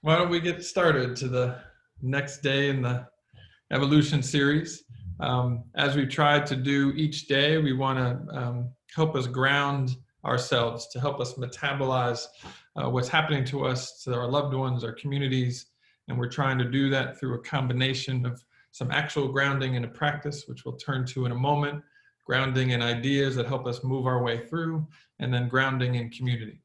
Why don't we get started to the next day in the evolution series? As we try to do each day, we want to help us ground ourselves, to help us metabolize what's happening to us, to our loved ones, our communities. And we're trying to do that through a combination of some actual grounding in a practice, which we'll turn to in a moment, grounding in ideas that help us move our way through, and then grounding in community.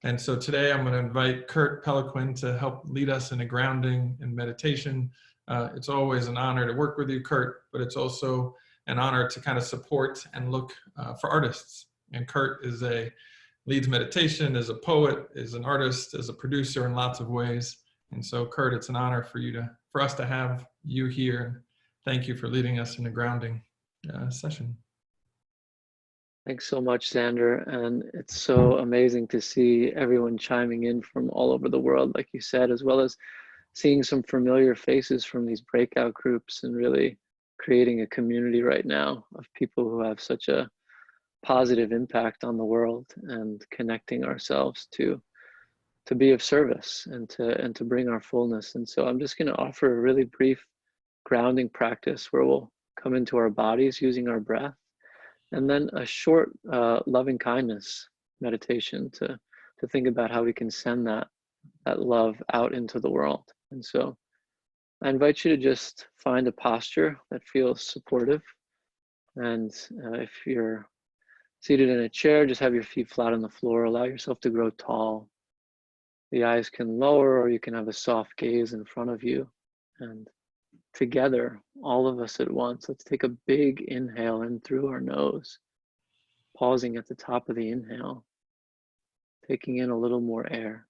And so today I'm going to invite Kurt Peliquin to help lead us in a grounding and meditation. It's always an honor to work with you, Kurt, but it's also an honor to kind of support and look for artists. And Kurt leads meditation, is a poet, is an artist, is a producer in lots of ways. And so Kurt, it's an honor for us to have you here. Thank you for leading us in a grounding session. Thanks so much, Zander. And it's so amazing to see everyone chiming in from all over the world, like you said, as well as seeing some familiar faces from these breakout groups and really creating a community right now of people who have such a positive impact on the world and connecting ourselves to be of service and to bring our fullness. And so I'm just going to offer a really brief grounding practice where we'll come into our bodies using our breath, and then a short loving kindness meditation to think about how we can send that love out into the world. And so I invite you to just find a posture that feels supportive. And if you're seated in a chair, just have your feet flat on the floor. Allow yourself to grow tall. The eyes can lower, or you can have a soft gaze in front of you. And together, all of us at once, let's take a big inhale in through our nose, pausing at the top of the inhale, taking in a little more air.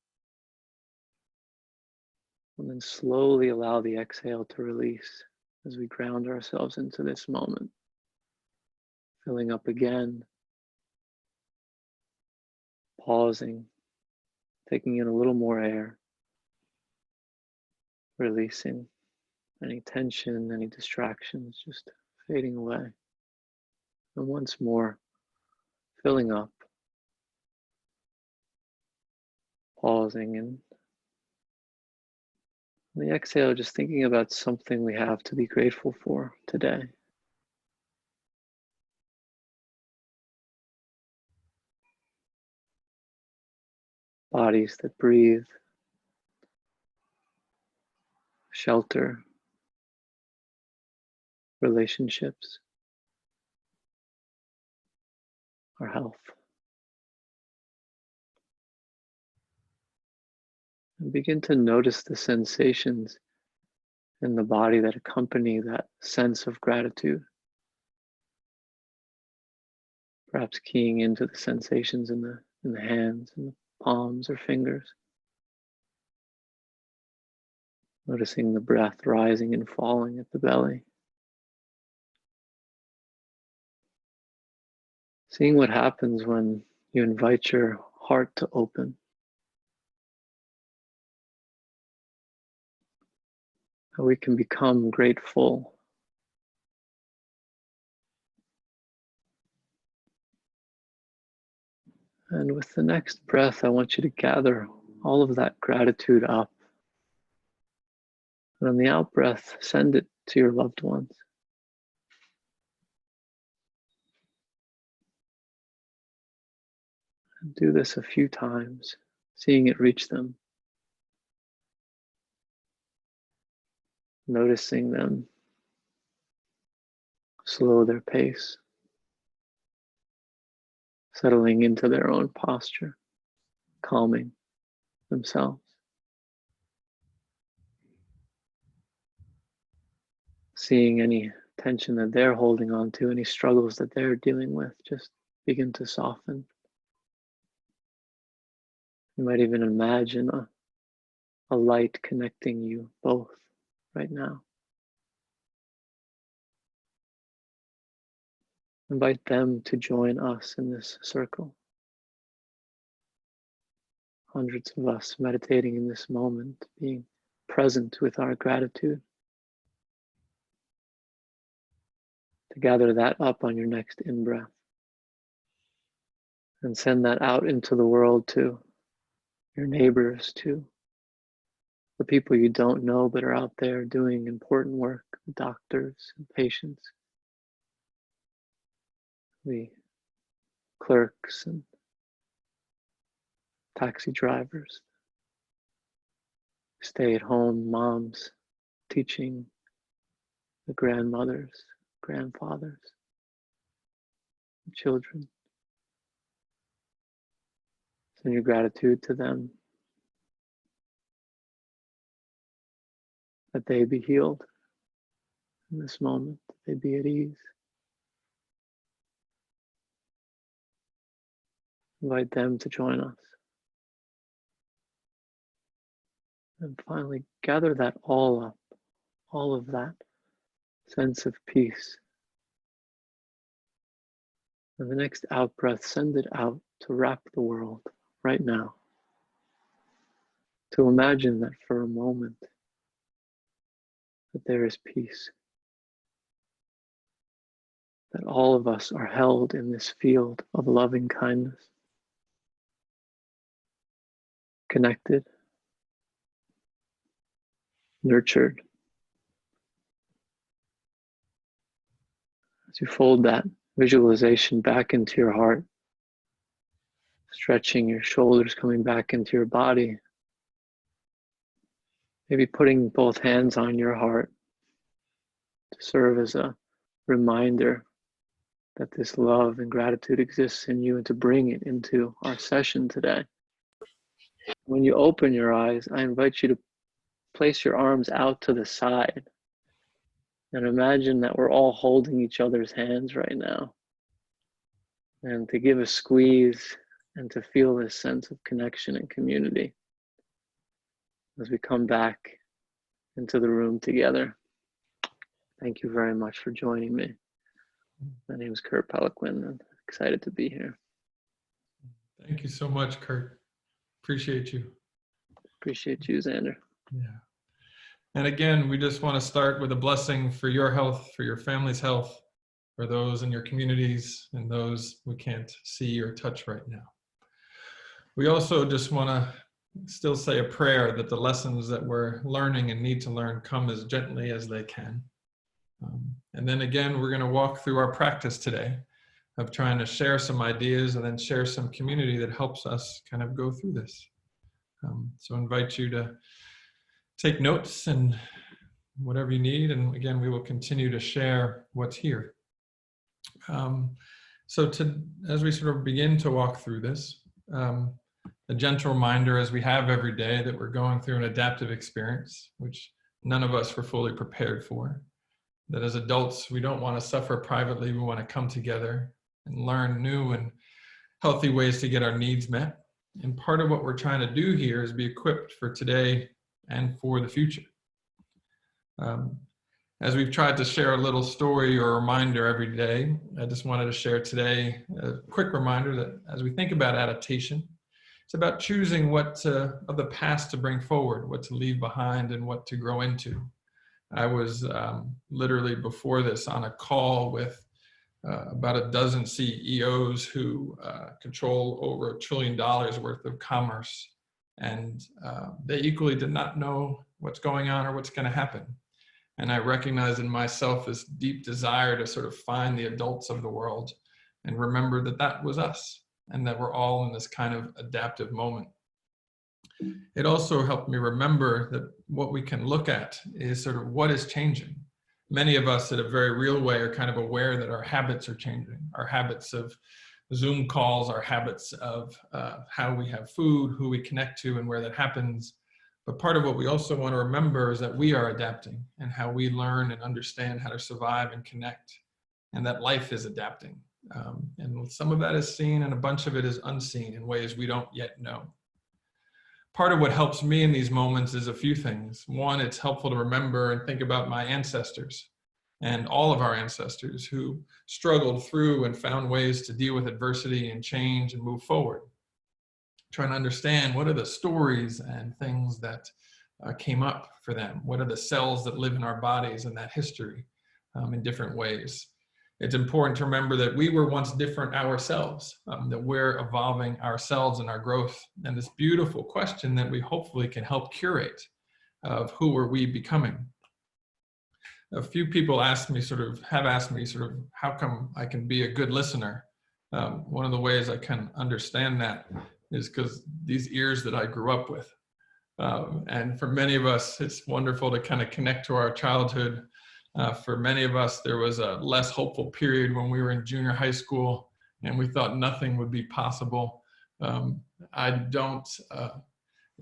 And then slowly allow the exhale to release as we ground ourselves into this moment. Filling up again, pausing, taking in a little more air, releasing any tension, any distractions, just fading away. And once more, filling up, pausing, and on the exhale, just thinking about something we have to be grateful for today. Bodies that breathe, shelter, relationships, our health. And begin to notice the sensations in the body that accompany that sense of gratitude. Perhaps keying into the sensations in the hands and the palms or fingers. Noticing the breath rising and falling at the belly. Seeing what happens when you invite your heart to open. How we can become grateful. And with the next breath, I want you to gather all of that gratitude up. And on the out breath, send it to your loved ones. And do this a few times, seeing it reach them. Noticing them slow their pace, settling into their own posture, calming themselves. Seeing any tension that they're holding on to, any struggles that they're dealing with, just begin to soften. You might even imagine a light connecting you both right now. Invite them to join us in this circle. Hundreds of us meditating in this moment, being present with our gratitude. To gather that up on your next in-breath. And send that out into the world to your neighbors, to the people you don't know but are out there doing important work, the doctors and patients, the clerks and taxi drivers, stay-at-home moms teaching the grandmothers, grandfathers, children. Send your gratitude to them, that they be healed in this moment, that they be at ease. Invite them to join us. And finally, gather that all up, all of that sense of peace. And the next out breath, send it out to wrap the world right now. To imagine that for a moment, that there is peace. That all of us are held in this field of loving kindness. Connected, nurtured. As you fold that visualization back into your heart, stretching your shoulders, coming back into your body, maybe putting both hands on your heart to serve as a reminder that this love and gratitude exists in you, and to bring it into our session today. When you open your eyes, I invite you to place your arms out to the side and imagine that we're all holding each other's hands right now, and to give a squeeze and to feel this sense of connection and community as we come back into the room together. Thank you very much for joining me. My name is Kurt Peliquin, and I'm excited to be here. Thank you so much, Kurt. Appreciate you. Appreciate you, Zander. Yeah. And again, we just want to start with a blessing for your health, for your family's health, for those in your communities and those we can't see or touch right now. We also just want to still say a prayer that the lessons that we're learning and need to learn come as gently as they can. And then again, we're going to walk through our practice today of trying to share some ideas and then share some community that helps us kind of go through this. So I invite you to take notes and whatever you need. And again, we will continue to share what's here. So as we sort of begin to walk through this, a gentle reminder, as we have every day, that we're going through an adaptive experience, which none of us were fully prepared for. That as adults, we don't want to suffer privately. We want to come together and learn new and healthy ways to get our needs met. And part of what we're trying to do here is be equipped for today and for the future. As we've tried to share a little story or reminder every day, I just wanted to share today a quick reminder that as we think about adaptation, it's about choosing what of the past to bring forward, what to leave behind, and what to grow into. I was literally before this on a call with about a dozen CEOs who control over $1 trillion worth of commerce. And they equally did not know what's going on or what's going to happen. And I recognized in myself this deep desire to sort of find the adults of the world and remember that that was us and that we're all in this kind of adaptive moment. It also helped me remember that what we can look at is sort of what is changing. Many of us in a very real way are kind of aware that our habits are changing. Our habits of Zoom calls, our habits of how we have food, who we connect to, and where that happens. But part of what we also want to remember is that we are adapting and how we learn and understand how to survive and connect, and that life is adapting. And some of that is seen and a bunch of it is unseen in ways we don't yet know. Part of what helps me in these moments is a few things. One, it's helpful to remember and think about my ancestors and all of our ancestors who struggled through and found ways to deal with adversity and change and move forward. Trying to understand what are the stories and things that came up for them. What are the cells that live in our bodies and that history in different ways. It's important to remember that we were once different ourselves, that we're evolving ourselves and our growth. And this beautiful question that we hopefully can help curate of who are we becoming. A few people have asked me how come I can be a good listener. One of the ways I can understand that is because these ears that I grew up with. And for many of us, it's wonderful to kind of connect to our childhood. For many of us, there was a less hopeful period when we were in junior high school and we thought nothing would be possible. In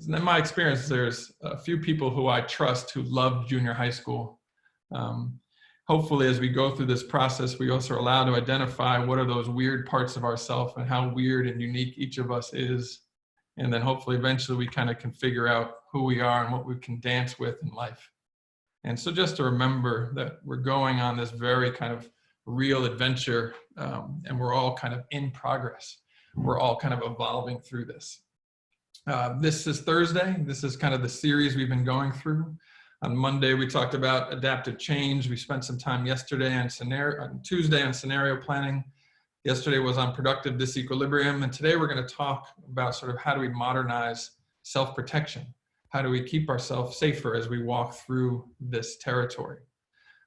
my experience, there's a few people who I trust who loved junior high school. Hopefully, as we go through this process, we also are allowed to identify what are those weird parts of ourselves and how weird and unique each of us is. And then hopefully, eventually, we kind of can figure out who we are and what we can dance with in life. And so just to remember that we're going on this very kind of real adventure, and we're all kind of in progress. We're all kind of evolving through this. This is Thursday. This is kind of the series we've been going through. On Monday, we talked about adaptive change. We spent some time yesterday on Tuesday on scenario planning. Yesterday was on productive disequilibrium. And today we're going to talk about sort of how do we modernize self-protection? How do we keep ourselves safer as we walk through this territory?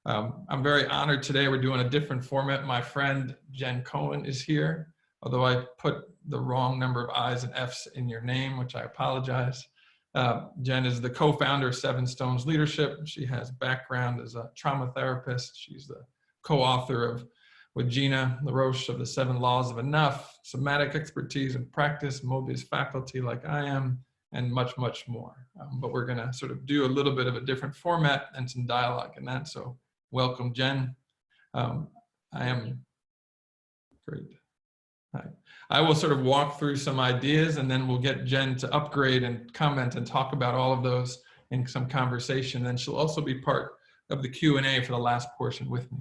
I'm very honored today. We're doing a different format. My friend Jen Cohen is here, although I put the wrong number of I's and F's in your name, which I apologize. Jen is the co-founder of Seven Stones Leadership. She has background as a trauma therapist. She's the co-author with Gina LaRoche of the 7 Laws of Enough, somatic expertise and practice, Mobius faculty like I am, and much, much more. But we're gonna sort of do a little bit of a different format and some dialogue in that. So welcome, Jen. I am great. Hi. I will sort of walk through some ideas and then we'll get Jen to upgrade and comment and talk about all of those in some conversation. Then she'll also be part of the Q&A for the last portion with me.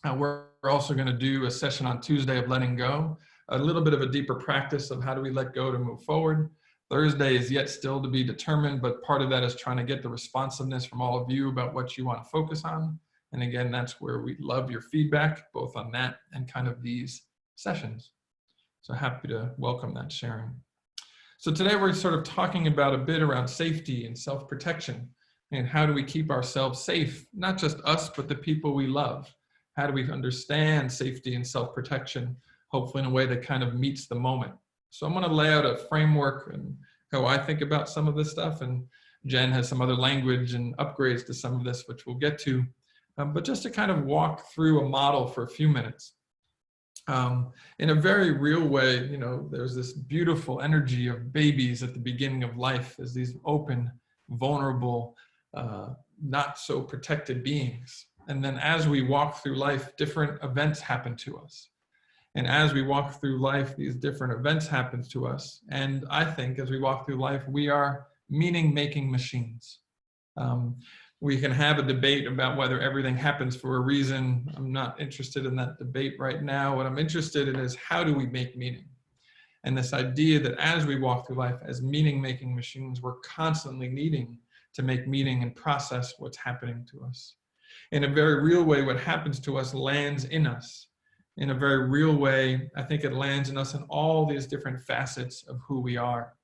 We're also going to do a session on Tuesday of letting go, a little bit of a deeper practice of how do we let go to move forward. Thursday is yet still to be determined, but part of that is trying to get the responsiveness from all of you about what you want to focus on. And again, that's where we love your feedback, both on that and kind of these sessions. So happy to welcome that sharing. So today we're sort of talking about a bit around safety and self-protection and how do we keep ourselves safe, not just us, but the people we love. How do we understand safety and self-protection, hopefully in a way that kind of meets the moment. So I'm going to lay out a framework and how I think about some of this stuff. And Jen has some other language and upgrades to some of this, which we'll get to. But just to kind of walk through a model for a few minutes. In a very real way, you know, there's this beautiful energy of babies at the beginning of life as these open, vulnerable, not so protected beings. And then as we walk through life, different events happen to us. And as we walk through life, these different events happen to us. And I think as we walk through life, we are meaning-making machines. We can have a debate about whether everything happens for a reason. I'm not interested in that debate right now. What I'm interested in is how do we make meaning? And this idea that as we walk through life as meaning-making machines, we're constantly needing to make meaning and process what's happening to us. In a very real way, what happens to us lands in us. In a very real way, I think it lands in us in all these different facets of who we are.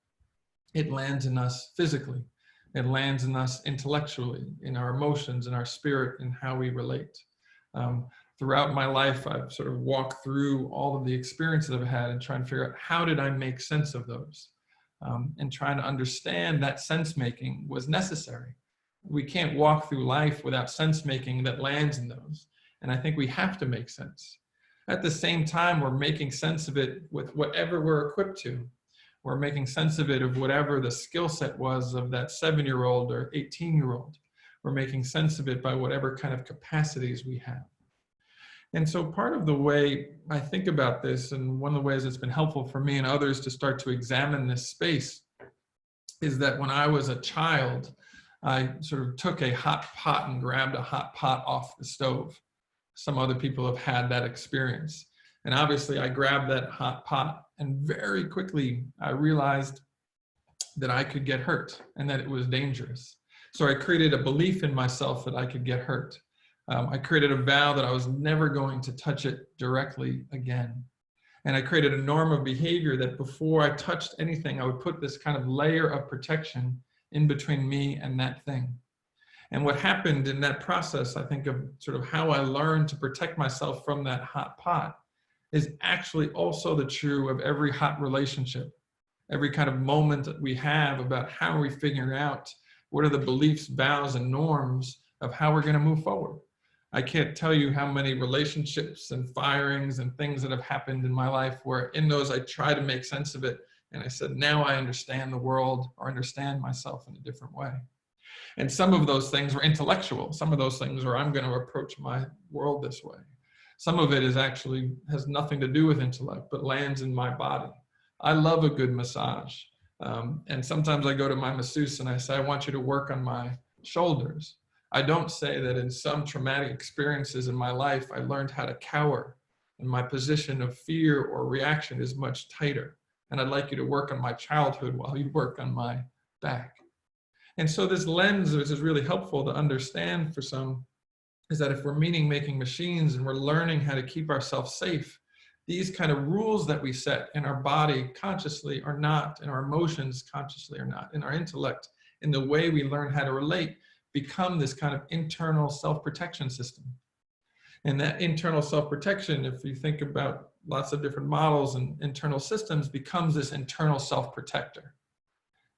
It lands in us physically. It lands in us intellectually, in our emotions, in our spirit, in how we relate. Throughout my life, I've sort of walked through all of the experiences I've had and trying to figure out how did I make sense of those? And trying to understand that sense making was necessary. We can't walk through life without sense making that lands in those. And I think we have to make sense. At the same time, we're making sense of it with whatever we're equipped to. We're making sense of it of whatever the skill set was of that 7-year-old or 18-year-old. We're making sense of it by whatever kind of capacities we have. And so part of the way I think about this, and one of the ways it's been helpful for me and others to start to examine this space, is that when I was a child, I sort of took a hot pot and grabbed a hot pot off the stove. Some other people have had that experience. And obviously I grabbed that hot pot and very quickly I realized that I could get hurt and that it was dangerous. So I created a belief in myself that I could get hurt. I created a vow that I was never going to touch it directly again. And I created a norm of behavior that before I touched anything, I would put this kind of layer of protection in between me and that thing. And what happened in that process, I think, of sort of how I learned to protect myself from that hot pot, is actually also the true of every hot relationship. Every kind of moment that we have about how are we figuring out what are the beliefs, vows, and norms of how we're going to move forward. I can't tell you how many relationships and firings and things that have happened in my life where in those I try to make sense of it. And I said, now I understand the world or understand myself in a different way. And some of those things were intellectual. Some of those things were I'm going to approach my world this way. Some of it is actually has nothing to do with intellect, but lands in my body. I love a good massage. And sometimes I go to my masseuse and I say, I want you to work on my shoulders. I don't say that in some traumatic experiences in my life, I learned how to cower and my position of fear or reaction is much tighter. And I'd like you to work on my childhood while you work on my back. And so this lens, which is really helpful to understand for some, is that if we're meaning-making machines and we're learning how to keep ourselves safe, these kind of rules that we set in our body consciously or not, in our emotions consciously or not, in our intellect, in the way we learn how to relate, become this kind of internal self-protection system. And that internal self-protection, if you think about lots of different models and internal systems, becomes this internal self-protector.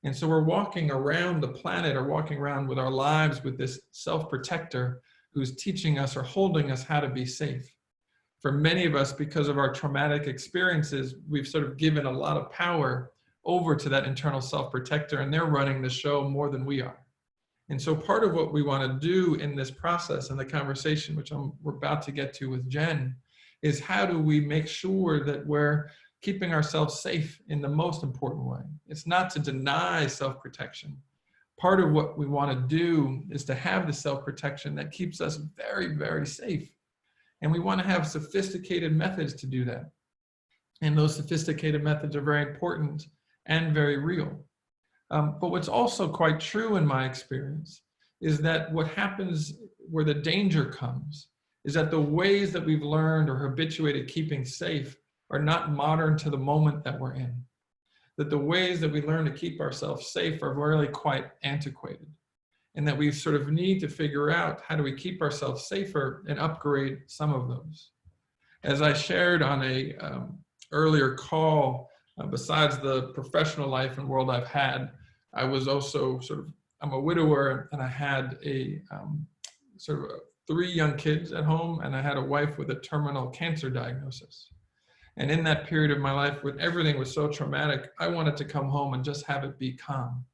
And so we're walking around the planet or walking around with our lives with this self-protector who's teaching us or holding us how to be safe. For many of us, because of our traumatic experiences, we've sort of given a lot of power over to that internal self-protector, and they're running the show more than we are. And so part of what we want to do in this process and the conversation, which we're about to get to with Jen, is how do we make sure that we're keeping ourselves safe in the most important way. It's not to deny self-protection. Part of what we want to do is to have the self-protection that keeps us very, very safe. And we want to have sophisticated methods to do that. And those sophisticated methods are very important and very real. But what's also quite true in my experience is that what happens where the danger comes is that the ways that we've learned or habituated keeping safe are not modern to the moment that we're in. That the ways that we learn to keep ourselves safe are really quite antiquated. And that we sort of need to figure out how do we keep ourselves safer and upgrade some of those. As I shared on a earlier call, besides the professional life and world I've had, I was also I'm a widower and I had a sort of 3 young kids at home and I had a wife with a terminal cancer diagnosis. And in that period of my life, when everything was so traumatic, I wanted to come home and just have it be calm.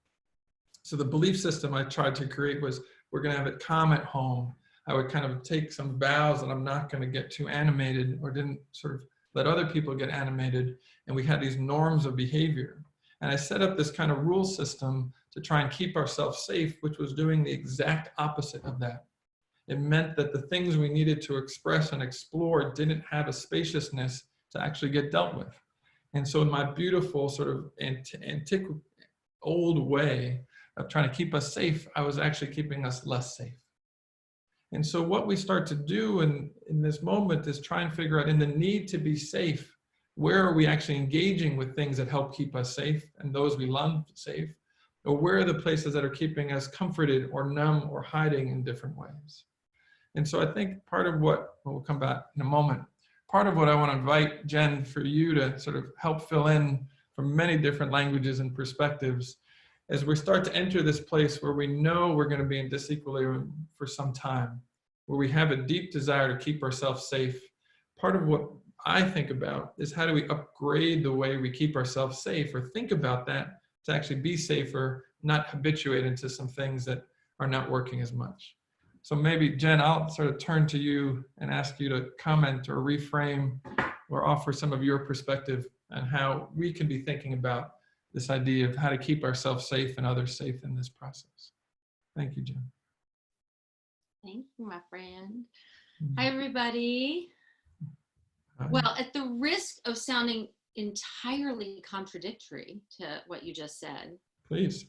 So the belief system I tried to create was, we're going to have it calm at home. I would kind of take some vows that I'm not going to get too animated or didn't sort of let other people get animated. And we had these norms of behavior. And I set up this kind of rule system to try and keep ourselves safe, which was doing the exact opposite of that. It meant that the things we needed to express and explore didn't have a spaciousness to actually get dealt with. And so in my beautiful sort of antique old way of trying to keep us safe, I was actually keeping us less safe. And so what we start to do in this moment is try and figure out, in the need to be safe, where are we actually engaging with things that help keep us safe and those we love safe? Or where are the places that are keeping us comforted or numb or hiding in different ways? And so I think part of what, we'll come back in a moment, part of what I want to invite, Jen, for you to sort of help fill in from many different languages and perspectives, as we start to enter this place where we know we're going to be in disequilibrium for some time, where we have a deep desire to keep ourselves safe. Part of what I think about is how do we upgrade the way we keep ourselves safe, or think about that to actually be safer, not habituate into some things that are not working as much. So maybe, Jen, I'll sort of turn to you and ask you to comment or reframe or offer some of your perspective on how we can be thinking about this idea of how to keep ourselves safe and others safe in this process. Thank you, Jen. Thank you, my friend. Hi, everybody. Hi. Well, at the risk of sounding entirely contradictory to what you just said, Please.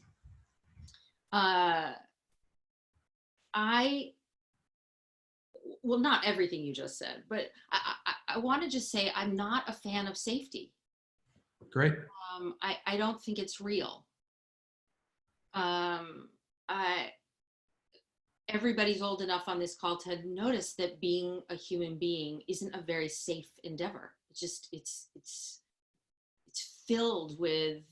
Well, not everything you just said, but I want to just say I'm not a fan of safety. Great. I don't think it's real. I, everybody's old enough on this call to notice that being a human being isn't a very safe endeavor. It's just, it's filled with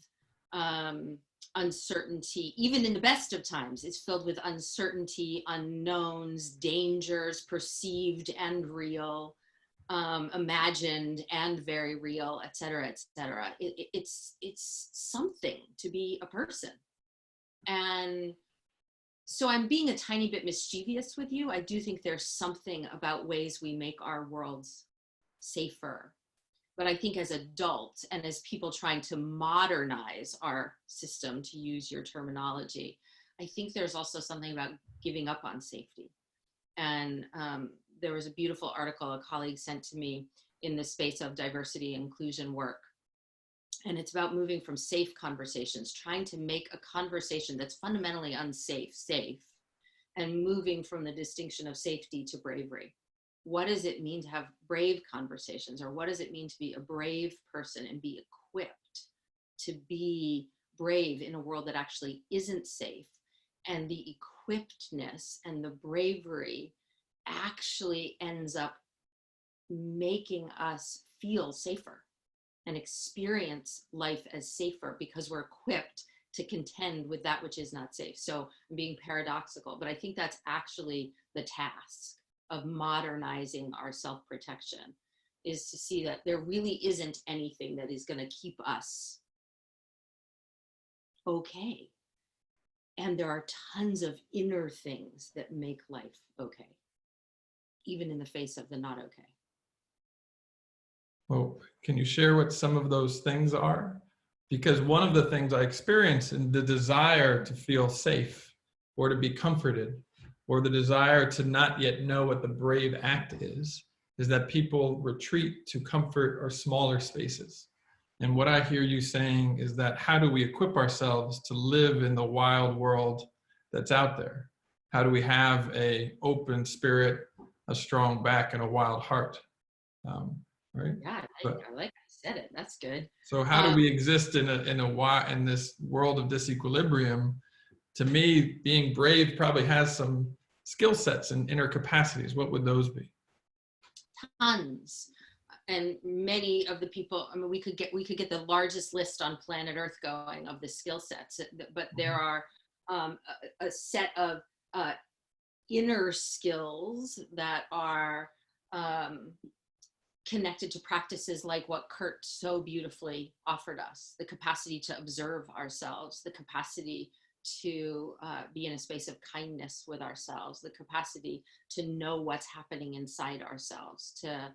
uncertainty. Even in the best of times, it's filled with uncertainty, unknowns, dangers, perceived and real, imagined and very real, et cetera, et cetera. It's something to be a person. And so I'm being a tiny bit mischievous with you. I do think there's something about ways we make our worlds safer. But I think as adults and as people trying to modernize our system, to use your terminology, I think there's also something about giving up on safety. And there was a beautiful article a colleague sent to me in the space of diversity and inclusion work. And it's about moving from safe conversations, trying to make a conversation that's fundamentally unsafe, safe, and moving from the distinction of safety to bravery. What does it mean to have brave conversations? Or what does it mean to be a brave person and be equipped to be brave in a world that actually isn't safe? And the equippedness and the bravery actually ends up making us feel safer and experience life as safer because we're equipped to contend with that which is not safe. So I'm being paradoxical, but I think that's actually the task of modernizing our self-protection, is to see that there really isn't anything that is going to keep us okay. And there are tons of inner things that make life okay, even in the face of the not okay. Well, can you share what some of those things are? Because one of the things I experience in the desire to feel safe or to be comforted, or the desire to not yet know what the brave act is that people retreat to comfort or smaller spaces. And what I hear you saying is that how do we equip ourselves to live in the wild world that's out there? How do we have an open spirit, a strong back, and a wild heart? Right? Yeah, I like I said it. That's good. So how do we exist in this world of disequilibrium? To me, being brave probably has some skill sets and inner capacities. What would those be? Tons. And many of the people, I mean, we could get the largest list on planet Earth going of the skill sets, but there are a set of inner skills that are connected to practices like what Kurt so beautifully offered us: the capacity to observe ourselves, the capacity to be in a space of kindness with ourselves, the capacity to know what's happening inside ourselves, to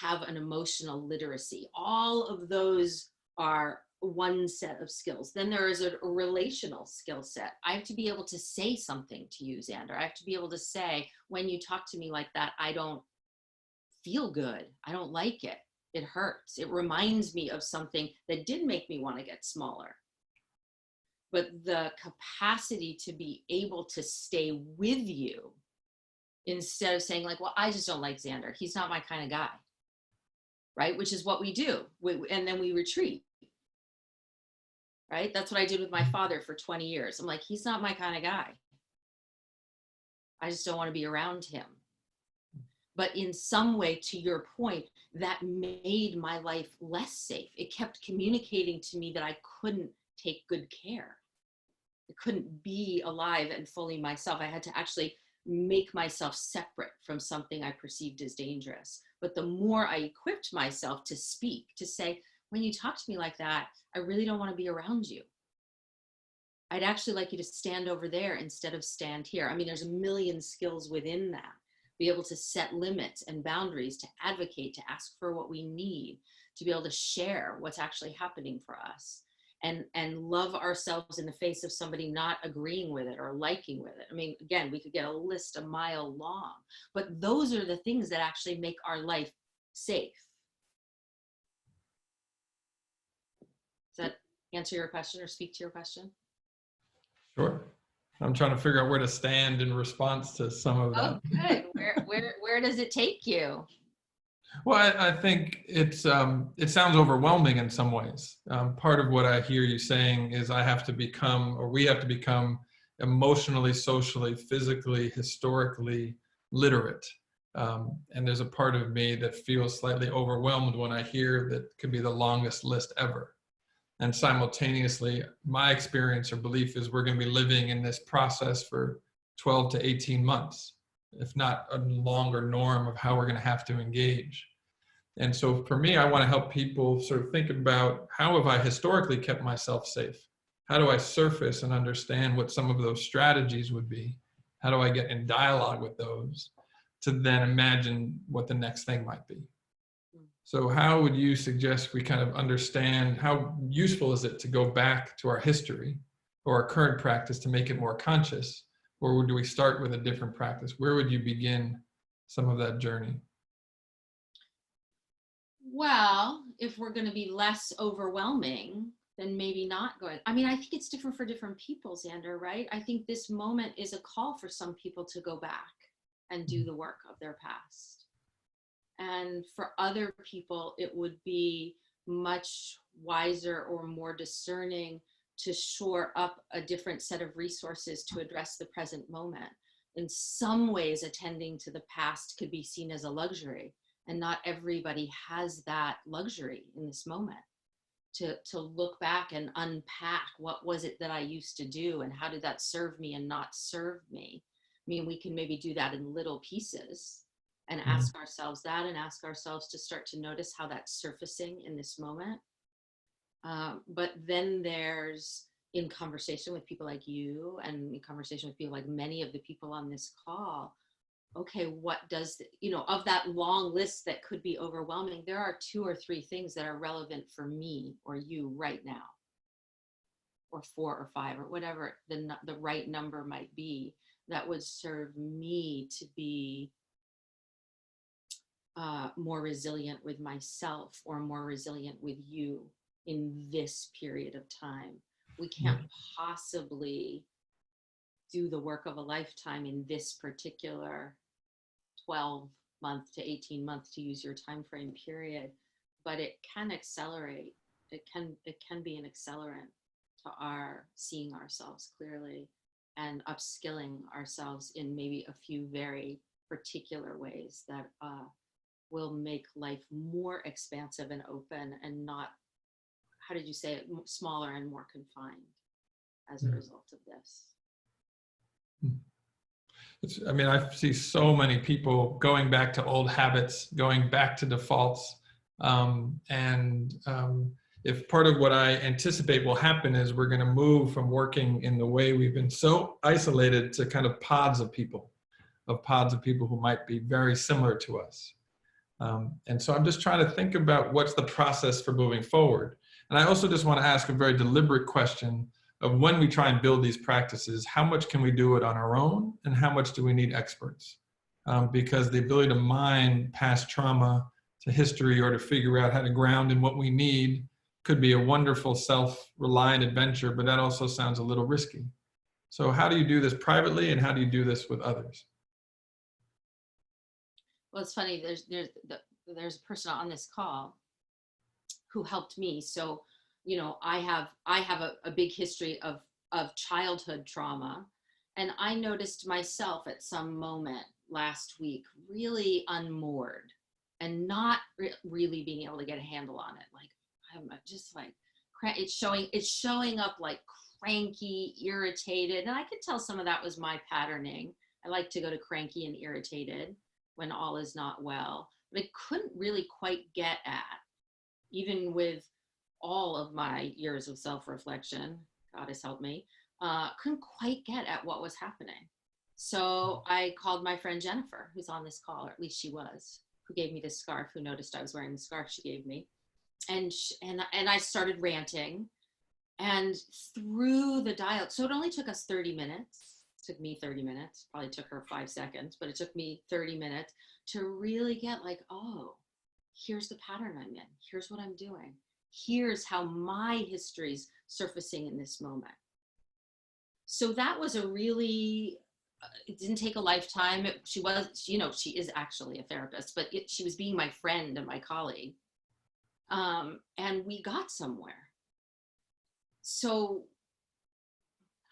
have an emotional literacy. All of those are one set of skills. Then there is a relational skill set. I have to be able to say something to you, Zander. I have to be able to say, when you talk to me like that, I don't feel good. I don't like it. It hurts. It reminds me of something that did make me want to get smaller. But the capacity to be able to stay with you instead of saying like, well, I just don't like Zander. He's not my kind of guy, right? Which is what we do. And then we retreat, right? That's what I did with my father for 20 years. I'm like, he's not my kind of guy. I just don't want to be around him. But in some way, to your point, that made my life less safe. It kept communicating to me that I couldn't take good care. I couldn't be alive and fully myself. I had to actually make myself separate from something I perceived as dangerous. But the more I equipped myself to speak, to say, when you talk to me like that, I really don't want to be around you. I'd actually like you to stand over there instead of stand here. I mean, there's a million skills within that. Be able to set limits and boundaries, to advocate, to ask for what we need, to be able to share what's actually happening for us, and love ourselves in the face of somebody not agreeing with it or liking with it. I mean, again, we could get a list a mile long, but those are the things that actually make our life safe. Does that answer your question or speak to your question? Sure. I'm trying to figure out where to stand in response to some of that. Oh, good. Where does it take you? Well, I think it sounds overwhelming in some ways. Part of what I hear you saying is I have to become, or we have to become, emotionally, socially, physically, historically literate. And there's a part of me that feels slightly overwhelmed when I hear that could be the longest list ever. And simultaneously, my experience or belief is we're going to be living in this process for 12 to 18 months, if not a longer norm of how we're going to have to engage. And so for me, I want to help people sort of think about, how have I historically kept myself safe? How do I surface and understand what some of those strategies would be? How do I get in dialogue with those to then imagine what the next thing might be? So how would you suggest we kind of understand, how useful is it to go back to our history or our current practice to make it more conscious? Or do we start with a different practice? Where would you begin some of that journey? Well, if we're going to be less overwhelming, then maybe not going. I mean, I think it's different for different people, Zander, right? I think this moment is a call for some people to go back and do the work of their past. And for other people, it would be much wiser or more discerning to shore up a different set of resources to address the present moment. In some ways, attending to the past could be seen as a luxury, and not everybody has that luxury in this moment to look back and unpack, what was it that I used to do and how did that serve me and not serve me. I mean, we can maybe do that in little pieces and ask ourselves that, and ask ourselves to start to notice how that's surfacing in this moment. But then there's, in conversation with people like you and in conversation with people like many of the people on this call, okay, what does, of that long list that could be overwhelming, there are 2 or 3 things that are relevant for me or you right now, or 4 or 5 or whatever the right number might be, that would serve me to be more resilient with myself or more resilient with you in this period of time. We can't possibly do the work of a lifetime in this particular 12-month to 18-month, to use your time frame period, but it can accelerate. It can be an accelerant to our seeing ourselves clearly and upskilling ourselves in maybe a few very particular ways that will make life more expansive and open, and not, how did you say it, smaller and more confined as a result of this. I mean, I see so many people going back to old habits, going back to defaults. If part of what I anticipate will happen is we're going to move from working in the way we've been so isolated to kind of pods of people who might be very similar to us. And so I'm just trying to think about what's the process for moving forward. And I also just want to ask a very deliberate question of, when we try and build these practices, how much can we do it on our own and how much do we need experts? Because the ability to mine past trauma to history, or to figure out how to ground in what we need, could be a wonderful self-reliant adventure, but that also sounds a little risky. So how do you do this privately, and how do you do this with others? Well, it's funny, there's a person on this call who helped me. So, I have a big history of childhood trauma, and I noticed myself at some moment last week really unmoored and not really being able to get a handle on it. Like, I'm just like, it's showing up like cranky, irritated, and I could tell some of that was my patterning. I like to go to cranky and irritated when all is not well, but I couldn't really quite get at, even with all of my years of self-reflection, God has helped me, couldn't quite get at what was happening. So I called my friend Jennifer, who's on this call, or at least she was, who gave me this scarf, who noticed I was wearing the scarf she gave me. And I started ranting, and through the dialogue, so it only took us 30 minutes. It took me 30 minutes, probably took her 5 seconds, but it took me 30 minutes to really get like, oh, here's the pattern I'm in. Here's what I'm doing. Here's how my history's surfacing in this moment. So that was a really it didn't take a lifetime. She was, you know, she is actually a therapist, but she was being my friend and my colleague. And we got somewhere. So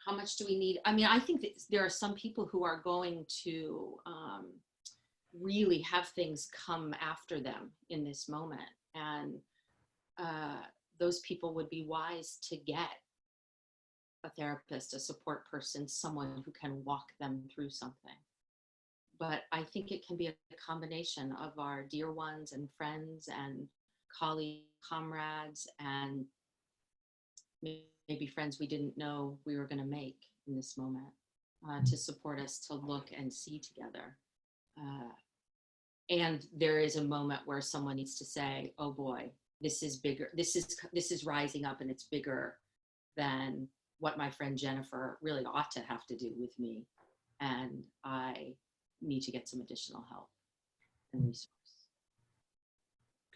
how much do we need? I mean, I think that there are some people who are going to really have things come after them in this moment. And those people would be wise to get a therapist, a support person, someone who can walk them through something. But I think it can be a combination of our dear ones and friends and colleagues, comrades, and maybe friends we didn't know we were going to make in this moment, to support us to look and see together. And there is a moment where someone needs to say, oh boy, this is bigger. This is rising up, and it's bigger than what my friend Jennifer really ought to have to do with me. And I need to get some additional help and resource.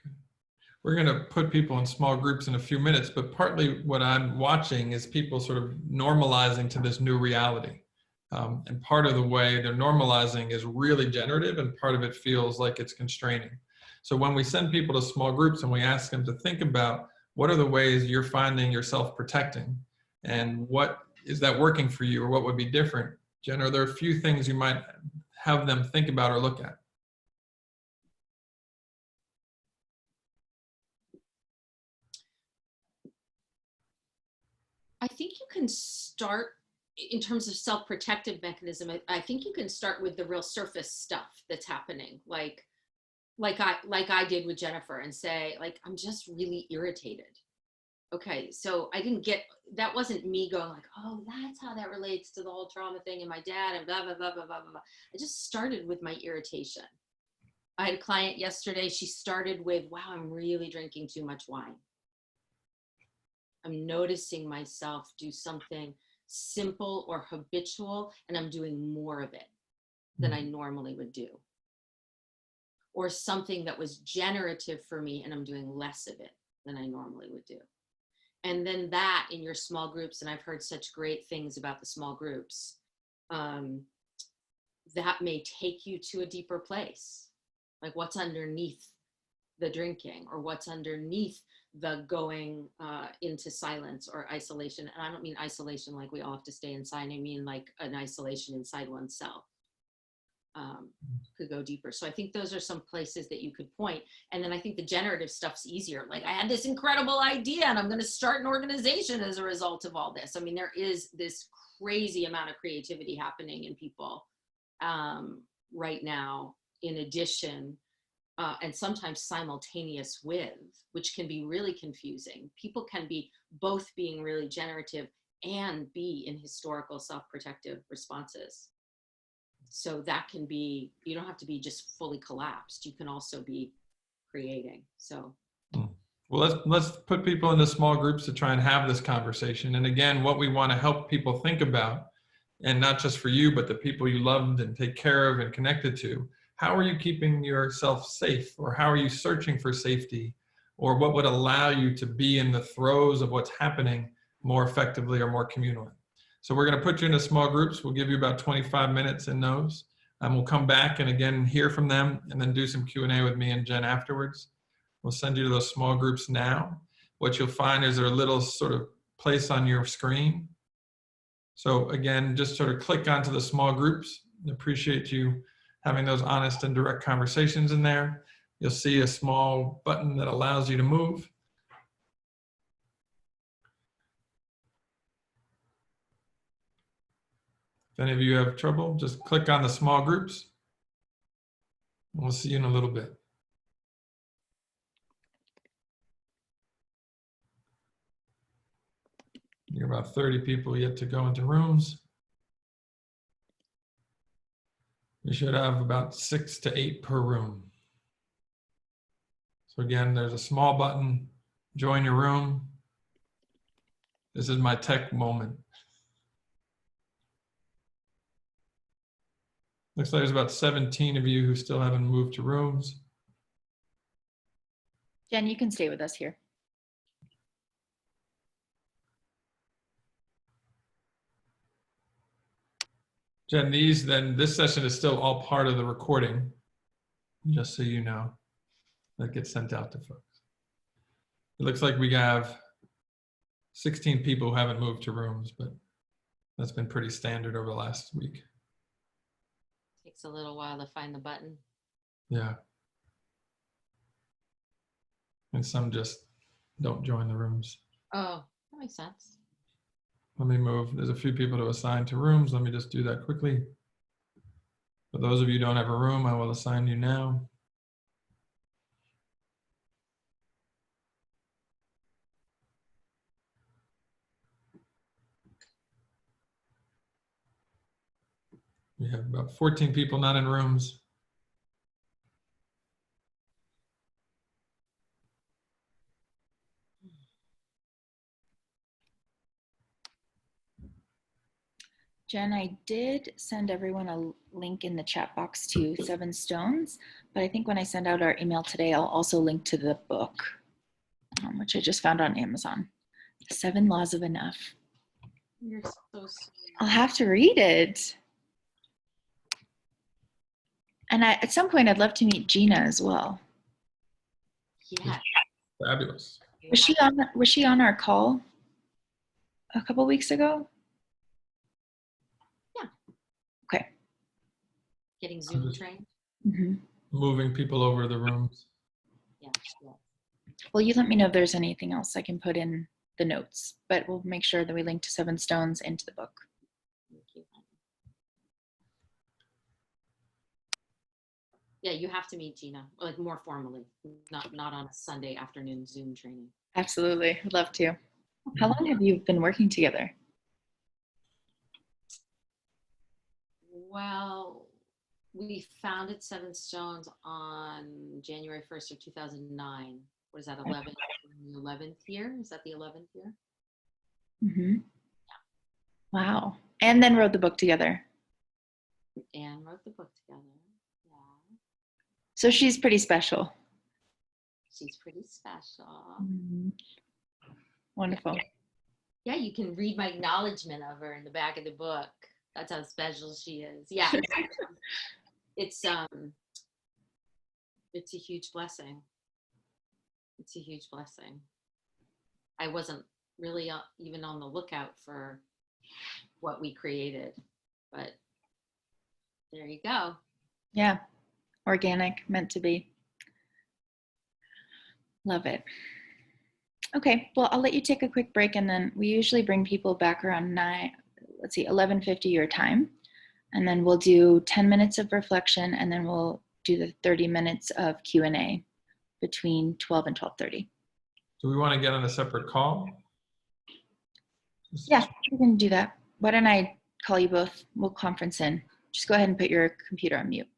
Okay. We're going to put people in small groups in a few minutes, but partly what I'm watching is people sort of normalizing to this new reality. And part of the way they're normalizing is really generative, and part of it feels like it's constraining. So when we send people to small groups and we ask them to think about what are the ways you're finding yourself protecting, and what is that working for you, or what would be different? Jen, are there a few things you might have them think about or look at? I think you can start in terms of self-protective mechanism. I think you can start with the real surface stuff that's happening, like I did with Jennifer, and say, like, I'm just really irritated. Okay, so I didn't get, that wasn't me going like, oh, that's how that relates to the whole trauma thing and my dad and blah, blah, blah, blah, blah, blah. I just started with my irritation. I had a client yesterday, she started with, wow, I'm really drinking too much wine. I'm noticing myself do something simple or habitual, and I'm doing more of it than I normally would do. Or something that was generative for me, and I'm doing less of it than I normally would do. And then that in your small groups, and I've heard such great things about the small groups, that may take you to a deeper place. Like what's underneath the drinking, or what's underneath the going into silence or isolation. And I don't mean isolation like we all have to stay inside. I mean like an isolation inside oneself. Could go deeper. So I think those are some places that you could point. And then I think the generative stuff's easier. Like I had this incredible idea and I'm going to start an organization as a result of all this. I mean, there is this crazy amount of creativity happening in people right now, in addition, and sometimes simultaneous with, which can be really confusing. People can be both being really generative and be in historical self-protective responses. So that can be, you don't have to be just fully collapsed. You can also be creating. So. Well, let's put people into small groups to try and have this conversation. And again, what we want to help people think about, and not just for you, but the people you loved and take care of and connected to, how are you keeping yourself safe? Or how are you searching for safety? Or what would allow you to be in the throes of what's happening more effectively or more communally? So we're going to put you into small groups. We'll give you about 25 minutes in those. We'll come back and again hear from them, and then do some Q&A with me and Jen afterwards. We'll send you to those small groups now. What you'll find is there's a little sort of place on your screen. So again, just sort of click onto the small groups. I appreciate you having those honest and direct conversations in there. You'll see a small button that allows you to move. If any of you have trouble, just click on the small groups. We'll see you in a little bit. You're about 30 people yet to go into rooms. You should have about 6 to 8 per room. So again, there's a small button, join your room. This is my tech moment. Looks like there's about 17 of you who still haven't moved to rooms. Jen, you can stay with us here. Jen, this session is still all part of the recording, just so you know, that gets sent out to folks. It looks like we have 16 people who haven't moved to rooms, but that's been pretty standard over the last week. Takes a little while to find the button. Yeah. And some just don't join the rooms. Oh, that makes sense. Let me move. There's a few people to assign to rooms. Let me just do that quickly. For those of you who don't have a room, I will assign you now. We have about 14 people not in rooms. Jen, I did send everyone a link in the chat box to Seven Stones, but I think when I send out our email today, I'll also link to the book, which I just found on Amazon. 7 Laws of Enough. You're so sweet. I'll have to read it. And at some point, I'd love to meet Gina as well. Yeah. Fabulous. Was she on our call a couple weeks ago? Yeah. Okay. Getting Zoom trained. Mm-hmm. Moving people over the rooms. Yeah. Yeah. Well, you let me know if there's anything else I can put in the notes, but we'll make sure that we link to Seven Stones into the book. Thank you. Yeah, you have to meet Gina, like more formally, not on a Sunday afternoon Zoom training. Absolutely. I'd love to. How long have you been working together? Well, we founded Seven Stones on January 1st of 2009. What is that, 11th year? Is that the 11th year? Mm-hmm. Yeah. Wow. And then wrote the book together. And wrote the book together. Yeah. So she's pretty special. She's pretty special. Mm-hmm. Wonderful. Yeah, you can read my acknowledgement of her in the back of the book. That's how special she is. Yeah. It's a huge blessing. It's a huge blessing. I wasn't really even on the lookout for what we created, but there you go. Yeah. Organic, meant to be. Love it. Okay, well, I'll let you take a quick break, and then we usually bring people back around 11:50 your time. And then we'll do 10 minutes of reflection, and then we'll do the 30 minutes of Q&A between 12 and 12:30. Do we want to get on a separate call? Yeah, we can do that. Why don't I call you both? We'll conference in. Just go ahead and put your computer on mute.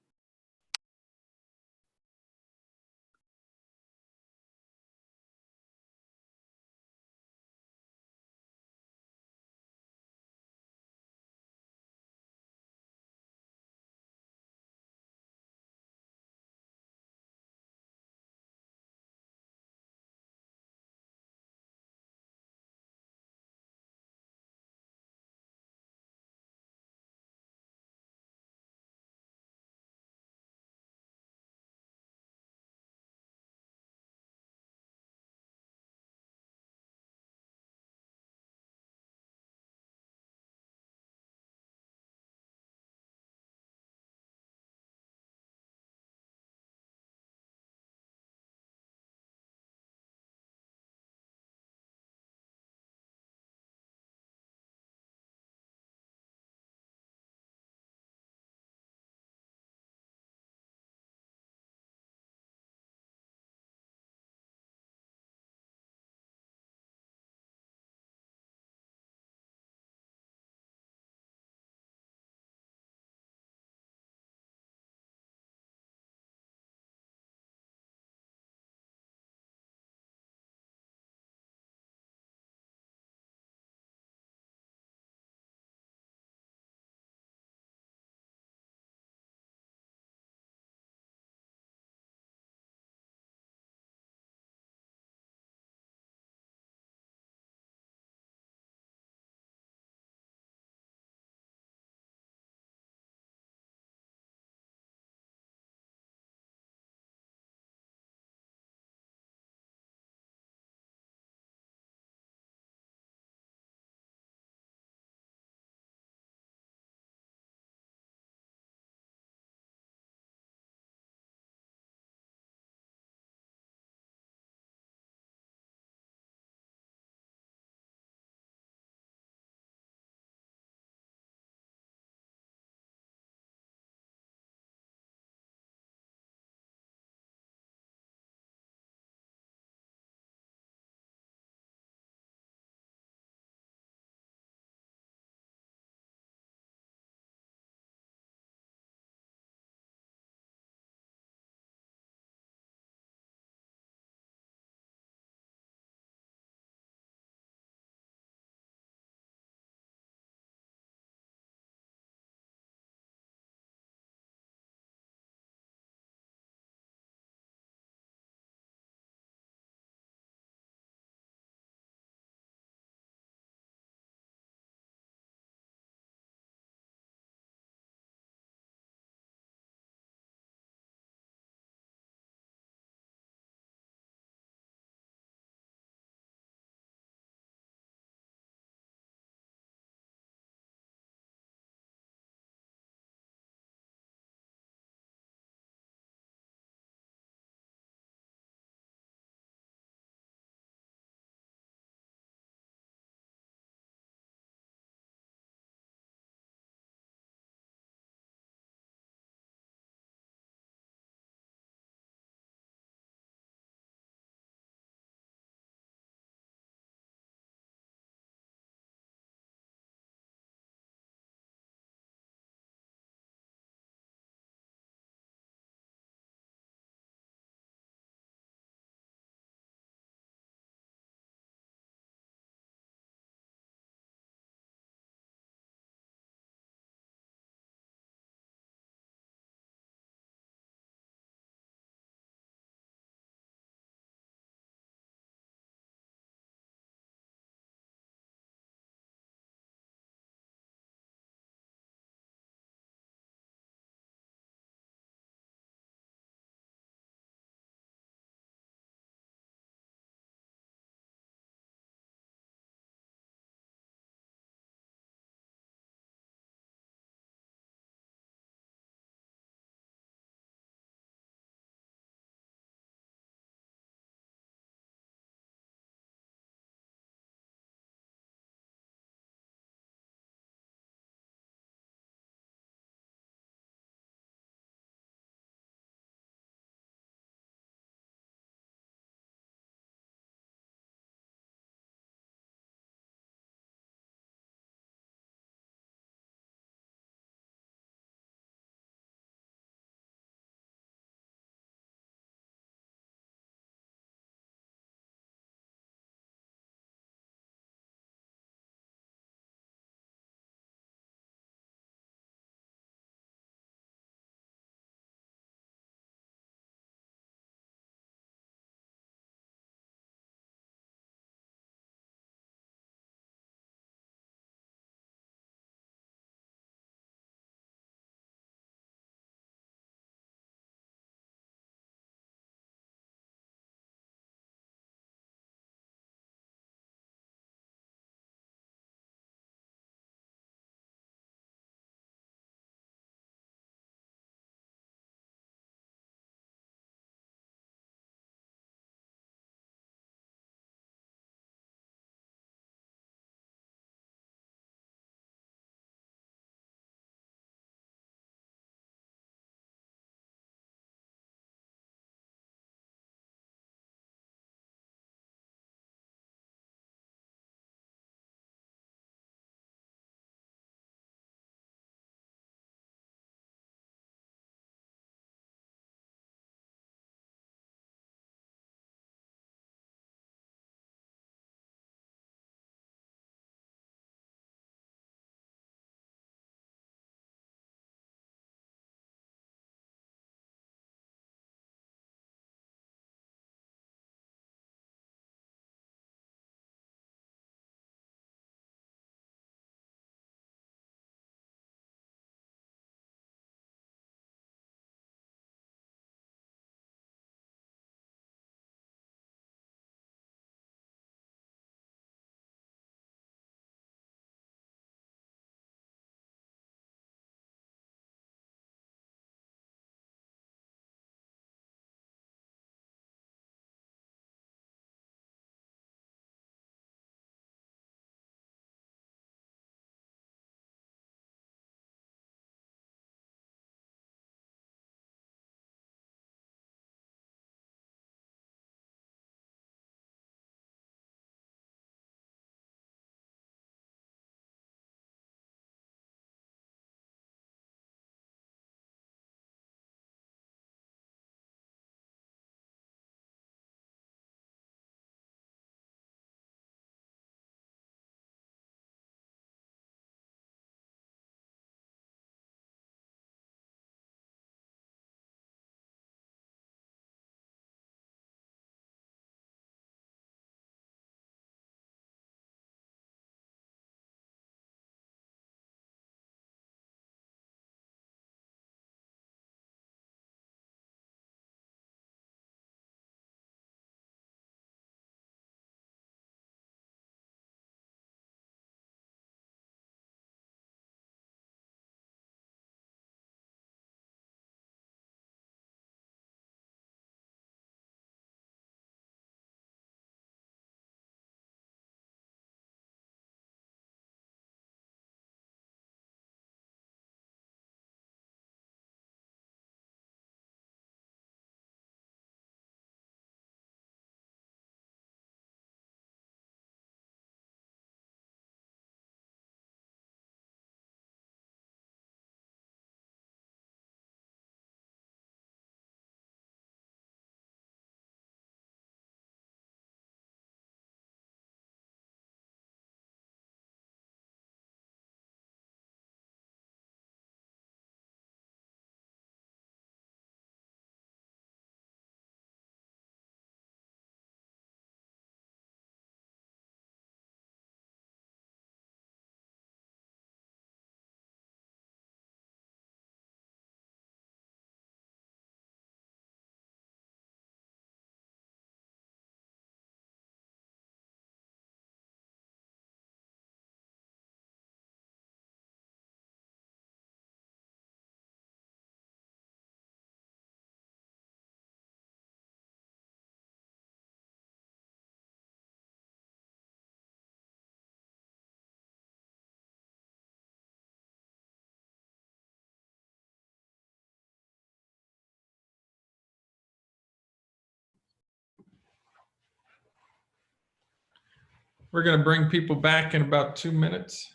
We're going to bring people back in about 2 minutes.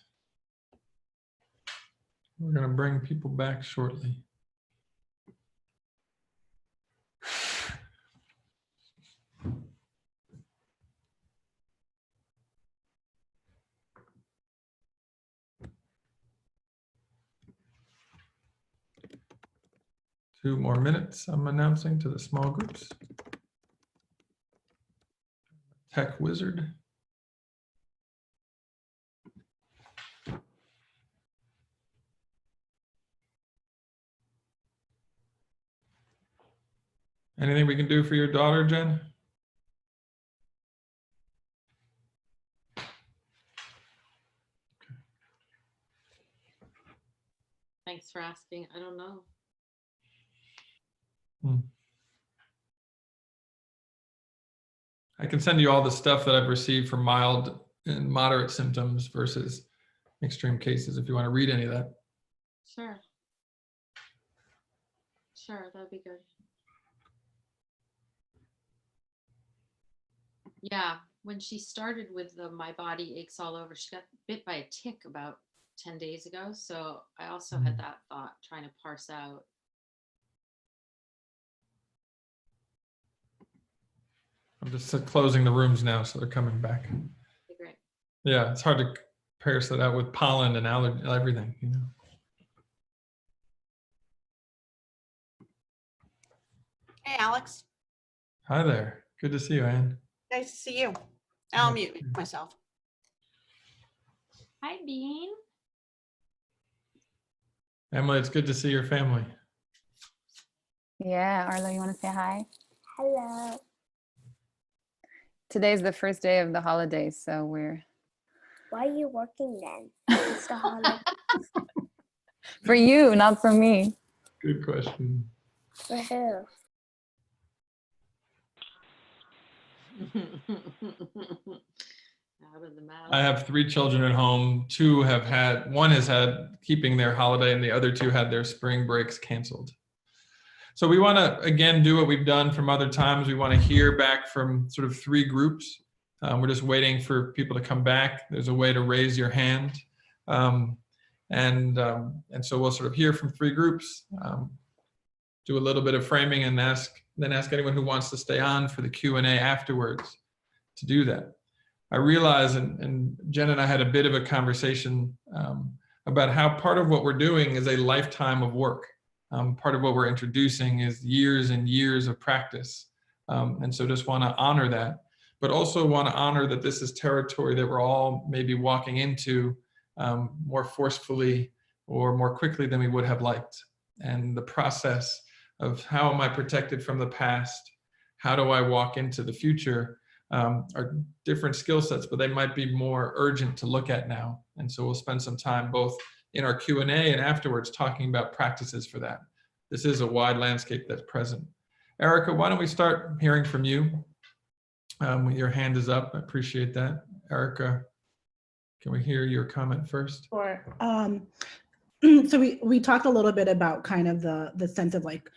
We're going to bring people back shortly. Two more minutes, I'm announcing to the small groups. Tech wizard. Anything we can do for your daughter, Jen? Thanks for asking. I don't know. I can send you all the stuff that I've received for mild and moderate symptoms versus extreme cases if you want to read any of that. Sure. Sure, that'd be good. Yeah, when she started with the my body aches all over, she got bit by a tick about 10 days ago. So I also had that thought, trying to parse out. I'm just closing the rooms now, so they're coming back. Okay, great. Yeah, it's hard to parse that out with pollen and allergy, everything, you know. Hey, Alex. Hi there. Good to see you, Anne. Nice to see you. I'll mute myself. Hi, Bean. Emily, it's good to see your family. Yeah, Arlo, you want to say hi? Hello. Today's the first day of the holidays, so we're... Why are you working then? It's the holiday. For you, not for me. Good question. For who? Out of the mouth. I have 3 children at home. 2 have had, one has had keeping their holiday and the other 2 had their spring breaks canceled. So we want to, again, do what we've done from other times. We want to hear back from sort of 3 groups. We're just waiting for people to come back. There's a way to raise your hand. And so we'll sort of hear from 3 groups, do a little bit of framing and then ask anyone who wants to stay on for the Q&A afterwards to do that. I realize, and Jen and I had a bit of a conversation about how part of what we're doing is a lifetime of work. Part of what we're introducing is years and years of practice. And so just want to honor that, but also want to honor that this is territory that we're all maybe walking into more forcefully or more quickly than we would have liked. And the process of how am I protected from the past? How do I walk into the future? Are different skill sets, but they might be more urgent to look at now. And so we'll spend some time both in our Q&A and afterwards talking about practices for that. This is a wide landscape that's present. Erica, why don't we start hearing from you? Your hand is up. I appreciate that. Erica, can we hear your comment first? Sure. So we talked a little bit about kind of the sense of like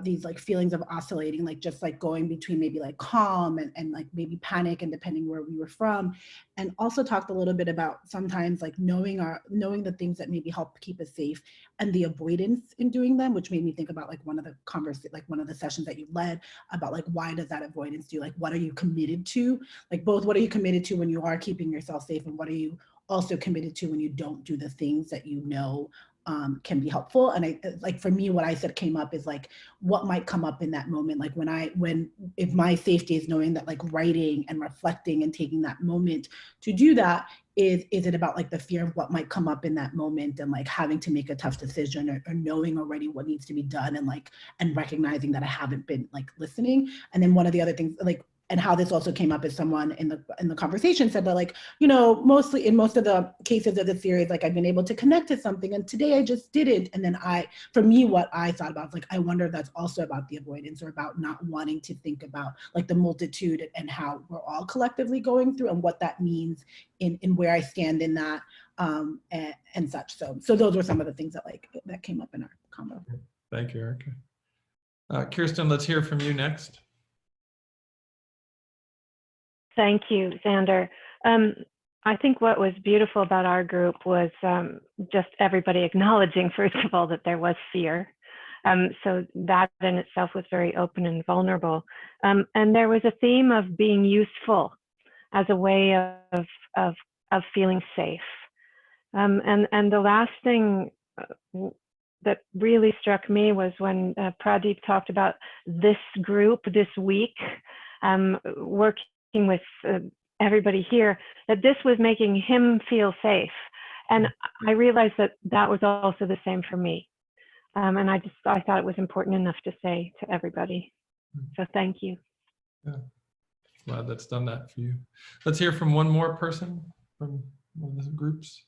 these like feelings of oscillating, like just like going between maybe like calm and like maybe panic, and depending where we were from, and also talked a little bit about sometimes like knowing the things that maybe help keep us safe and the avoidance in doing them, which made me think about like one of the sessions that you led about like why does that avoidance do, like what are you committed to, like both what are you committed to when you are keeping yourself safe, and what are you also committed to when you don't do the things that you know can be helpful. And I like, for me, what I said came up is like what might come up in that moment, like if my safety is knowing that like writing and reflecting and taking that moment to do that, is it about like the fear of what might come up in that moment and like having to make a tough decision, or knowing already what needs to be done, and recognizing that I haven't been like listening. And then one of the other things, like, and how this also came up is someone in the conversation said that, like, you know, mostly in most of the cases of the series, like I've been able to connect to something, and today I just didn't. And then for me, what I thought about, like, I wonder if that's also about the avoidance, or about not wanting to think about like the multitude and how we're all collectively going through, and what that means in where I stand in that, and such. So those were some of the things that came up in our combo. Thank you, Erica. Kirsten, let's hear from you next. Thank you, Zander. I think what was beautiful about our group was just everybody acknowledging, first of all, that there was fear. So that in itself was very open and vulnerable. And there was a theme of being useful as a way of feeling safe. And the last thing that really struck me was when Pradeep talked about this group this week, working with everybody here, that this was making him feel safe. And I realized that that was also the same for me. And I thought it was important enough to say to everybody. So thank you. Yeah. Glad that's done that for you. Let's hear from one more person from one of the groups.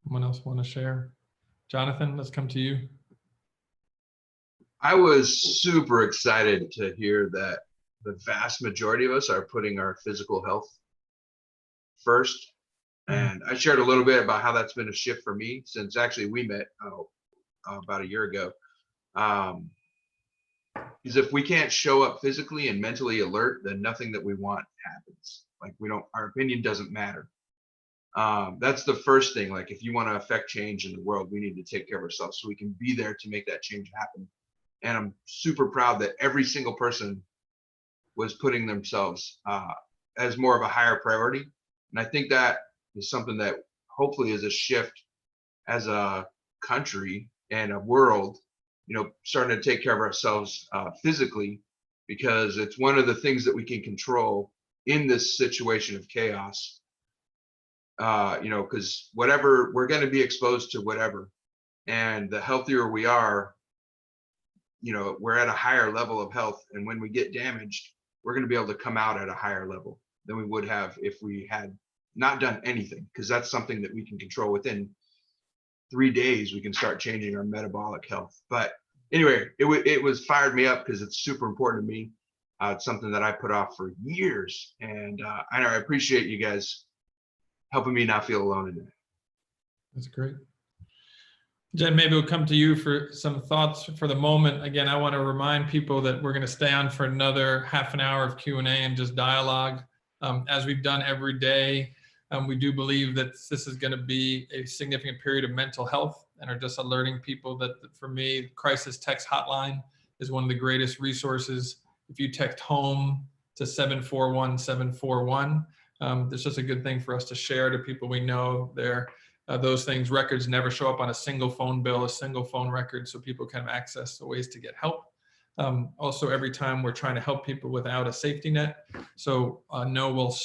Someone else want to share? Jonathan, let's come to you. I was super excited to hear that the vast majority of us are putting our physical health first. And I shared a little bit about how that's been a shift for me since actually we met about a year ago. Because if we can't show up physically and mentally alert, then nothing that we want happens. Like our opinion doesn't matter. That's the first thing. Like if you want to affect change in the world, we need to take care of ourselves so we can be there to make that change happen. And I'm super proud that every single person was putting themselves as more of a higher priority. And I think that is something that hopefully is a shift as a country and a world, starting to take care of ourselves physically, because it's one of the things that we can control in this situation of chaos. Because whatever, we're going to be exposed to whatever. And the healthier we are, we're at a higher level of health. And when we get damaged, we're going to be able to come out at a higher level than we would have if we had not done anything, because that's something that we can control. Within 3 days, we can start changing our metabolic health. But anyway, it was fired me up because it's super important to me. It's something that I put off for years. And I appreciate you guys helping me not feel alone in that. That's great. Jen, maybe we'll come to you for some thoughts for the moment. Again, I want to remind people that we're going to stay on for another half an hour of Q&A and just dialogue. As we've done every day, we do believe that this is going to be a significant period of mental health, and are just alerting people that, for me, crisis text hotline is one of the greatest resources. If you text home to 741 741, it's just a good thing for us to share to people we know. Those things, records never show up on a single phone bill, a single phone record, so people can have access to ways to get help. Also, every time we're trying to help people without a safety net. So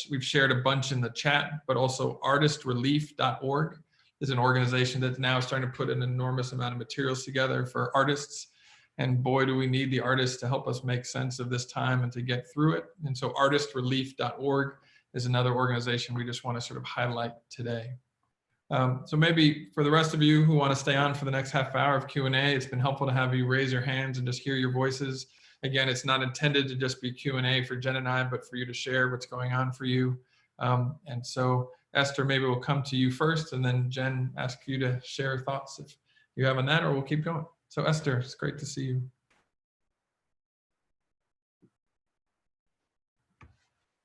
we've shared a bunch in the chat, but also artistrelief.org is an organization that's now starting to put an enormous amount of materials together for artists. And boy, do we need the artists to help us make sense of this time and to get through it. And so artistrelief.org is another organization we just want to sort of highlight today. So maybe for the rest of you who want to stay on for the next half hour of Q&A, it's been helpful to have you raise your hands and just hear your voices. Again, it's not intended to just be Q&A for Jen and I, but for you to share what's going on for you. And so Esther, maybe we'll come to you first, and then Jen, ask you to share thoughts if you have on that, or we'll keep going. So Esther, it's great to see you.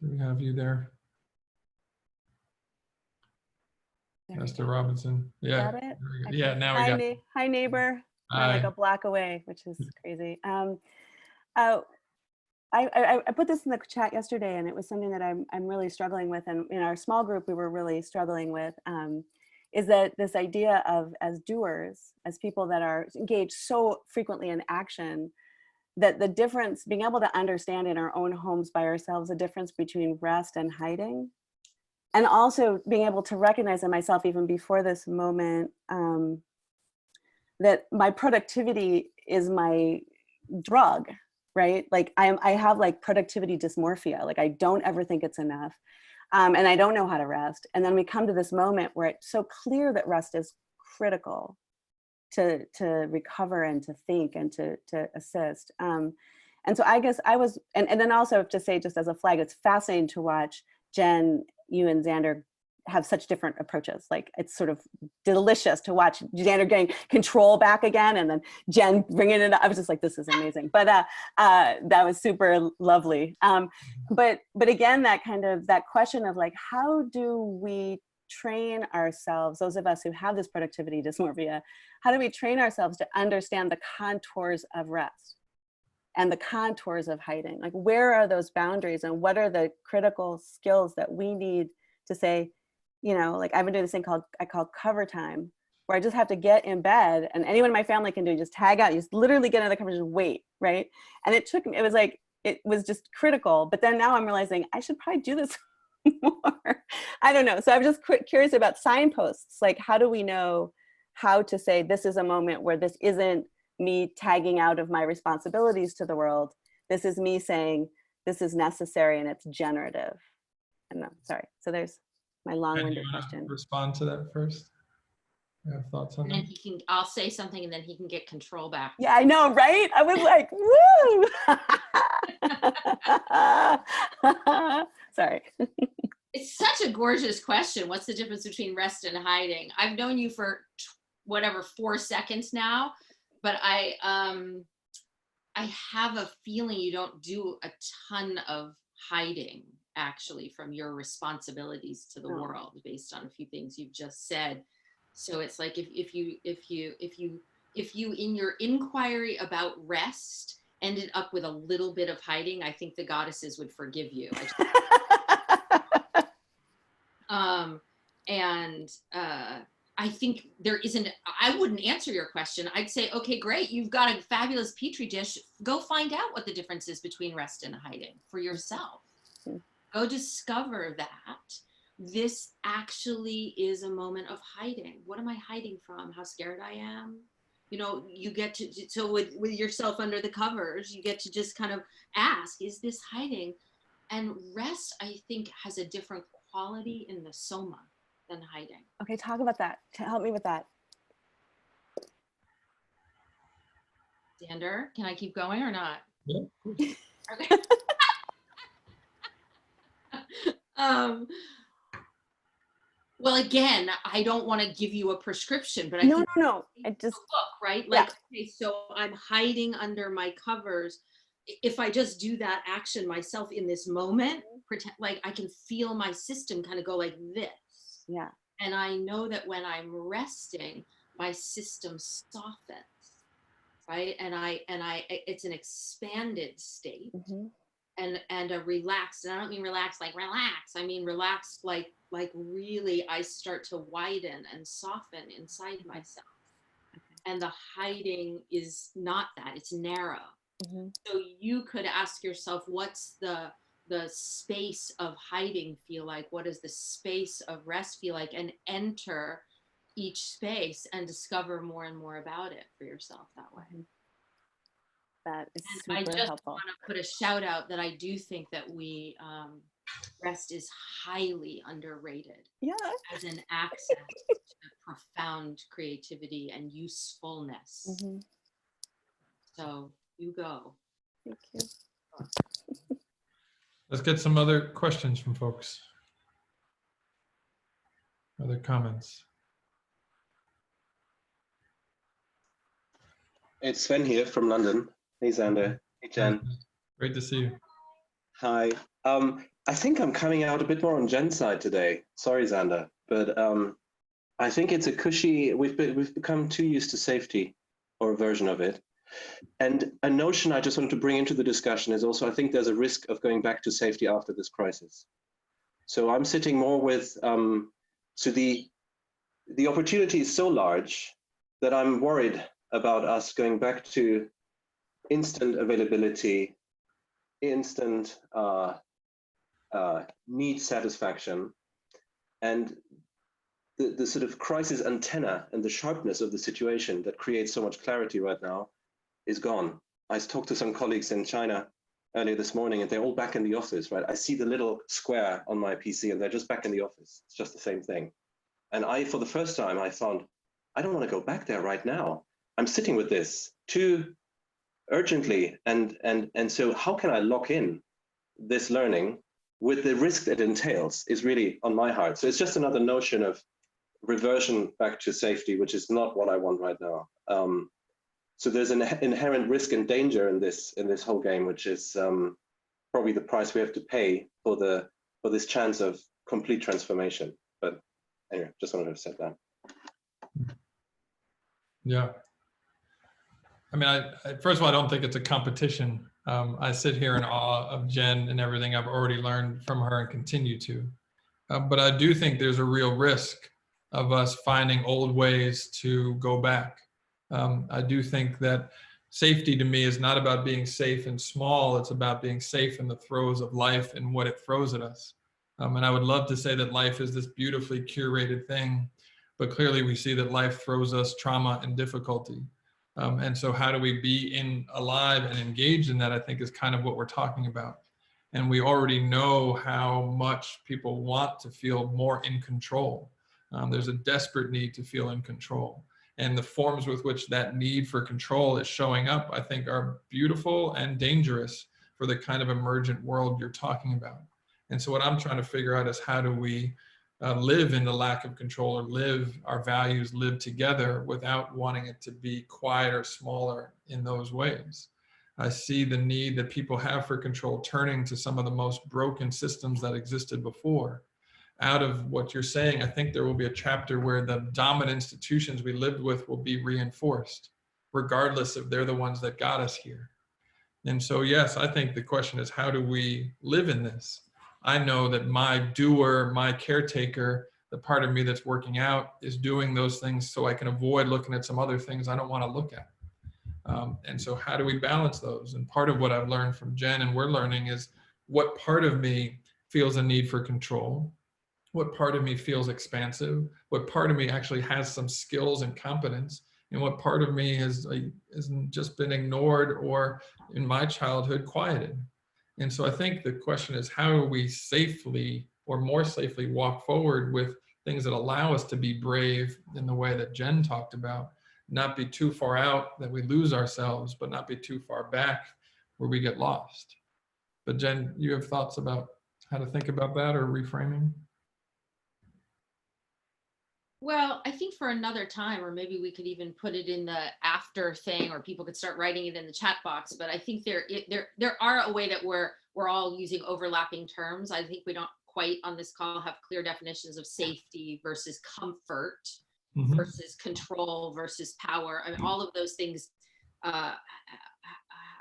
Do we have you there? Esther Robinson. Yeah. Got it? Yeah, now we got it. Hi, neighbor. I'm like a block away, which is crazy. I put this in the chat yesterday, and it was something that I'm really struggling with, and in our small group we were really struggling with, is that this idea of, as doers, as people that are engaged so frequently in action, that the difference, being able to understand in our own homes by ourselves, the difference between rest and hiding. And also being able to recognize in myself, even before this moment, that my productivity is my drug, right? Like I have like productivity dysmorphia. Like I don't ever think it's enough. And I don't know how to rest. And then we come to this moment where it's so clear that rest is critical to recover and to think and to assist. And so I guess I was, and then also to say, just as a flag, it's fascinating to watch Jen, you and Zander have such different approaches. Like it's sort of delicious to watch Zander getting control back again, and then Jen bringing it up. I was just like, this is amazing. But that was super lovely. But again, that question of like, how do we train ourselves, those of us who have this productivity dysmorphia, how do we train ourselves to understand the contours of rest and the contours of hiding? Like, where are those boundaries, and what are the critical skills that we need to say, you know, like I've been doing this thing I call cover time, where I just have to get in bed, and anyone in my family can do, just tag out, you just literally get into the covers and wait, right? And it was just critical. But then now I'm realizing I should probably do this more. I don't know. So I'm just curious about signposts. Like, how do we know how to say this is a moment where this isn't me tagging out of my responsibilities to the world? This is me saying this is necessary and it's generative. And sorry. So there's my long-winded question. Respond to that first. You have thoughts on And then that? I'll say something and then he can get control back. Yeah, I know, right? I was like, woo! Sorry. It's such a gorgeous question. What's the difference between rest and hiding? I've known you for 4 seconds now, but I have a feeling you don't do a ton of hiding actually from your responsibilities to the world, based on a few things you've just said. So it's like if you in your inquiry about rest ended up with a little bit of hiding, I think the goddesses would forgive you. I think there isn't, I wouldn't answer your question. I'd say, okay, great. You've got a fabulous Petri dish. Go find out what the difference is between rest and hiding for yourself. Go discover that this actually is a moment of hiding. What am I hiding from? How scared I am? You know, you get to, so with yourself under the covers, you get to just kind of ask, is this hiding? And rest, I think, has a different quality in the soma than hiding. Okay, talk about that. Help me with that. Zander, can I keep going or not? Yeah, of course. Okay. Well, again, I don't want to give you a prescription, but I think no. I just look, right? Like, okay, so I'm hiding under my covers. If I just do that action myself in this moment, pretend like I can feel my system kind of go like this. Yeah. And I know that when I'm resting, my system softens, right? And it's an expanded state. And a relaxed, and I don't mean relaxed like relax, I mean relaxed like really I start to widen and soften inside myself. And the hiding is not that, it's narrow. So you could ask yourself, what's the space of hiding feel like? What does the space of rest feel like? And enter each space and discover more and more about it for yourself that way. That is and super I just helpful. want to put a shout out that I do think that we rest is highly underrated. Yeah. As an access to profound creativity and usefulness. So you go. Thank you. Let's get some other questions from folks. Other comments? It's Sven here from London. Hey, Zander. Hey, Jen. Great to see you. Hi. I think I'm coming out a bit more on Jen's side today. Sorry, Zander, but I think it's a cushy. We've become too used to safety, or a version of it. And a notion I just wanted to bring into the discussion is also, I think there's a risk of going back to safety after this crisis. So I'm sitting more with, so the opportunity is so large that I'm worried about us going back to instant availability, instant need satisfaction, and the sort of crisis antenna and the sharpness of the situation that creates so much clarity right now is gone. I talked to some colleagues in China earlier this morning, and they're all back in the office, right? I see the little square on my PC, and they're just back in the office. It's just the same thing. And for the first time, I found, I don't want to go back there right now. I'm sitting with this too urgently. And so how can I lock in this learning with the risk that entails is really on my heart. So it's just another notion of reversion back to safety, which is not what I want right now. So there's an inherent risk and danger in this whole game, which is probably the price we have to pay for this chance of complete transformation. But anyway, just wanted to have said that. Yeah. I mean, first of all, I don't think it's a competition. I sit here in awe of Jen and everything I've already learned from her and continue to. But I do think there's a real risk of us finding old ways to go back. I do think that safety to me is not about being safe and small. It's about being safe in the throes of life and what it throws at us. And I would love to say that life is this beautifully curated thing, but clearly we see that life throws us trauma and difficulty. And so how do we be alive and engaged in that, I think is kind of what we're talking about. And we already know how much people want to feel more in control. There's a desperate need to feel in control. And the forms with which that need for control is showing up, I think, are beautiful and dangerous for the kind of emergent world you're talking about. And so what I'm trying to figure out is how do we live in the lack of control, or live our values, live together without wanting it to be quiet or smaller in those ways. I see the need that people have for control turning to some of the most broken systems that existed before. Out of what you're saying, I think there will be a chapter where the dominant institutions we lived with will be reinforced, regardless if they're the ones that got us here. And so, yes, I think the question is, how do we live in this? I know that my doer, my caretaker, the part of me that's working out is doing those things so I can avoid looking at some other things I don't want to look at. And so how do we balance those? And part of what I've learned from Jen and we're learning is what part of me feels a need for control, what part of me feels expansive, what part of me actually has some skills and competence, and what part of me has just been ignored or in my childhood quieted. And so I think the question is, how do we safely or more safely walk forward with things that allow us to be brave in the way that Jen talked about, not be too far out that we lose ourselves, but not be too far back where we get lost. But Jen, you have thoughts about how to think about that or reframing? Well, I think for another time, or maybe we could even put it in the after thing, or people could start writing it in the chat box. But I think there are a way that we're all using overlapping terms. I think we don't quite on this call have clear definitions of safety versus comfort versus control versus power. I mean, all of those things have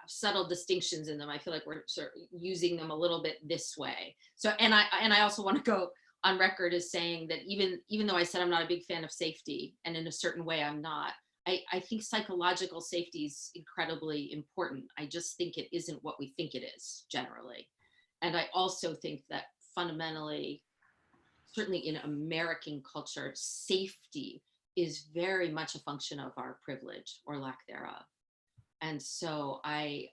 subtle distinctions in them. I feel like we're sort of using them a little bit this way. So, and I also want to go on record as saying that even though I said I'm not a big fan of safety, and in a certain way I'm not, I think psychological safety is incredibly important. I just think it isn't what we think it is generally. And I also think that fundamentally, certainly in American culture, safety is very much a function of our privilege or lack thereof. And so I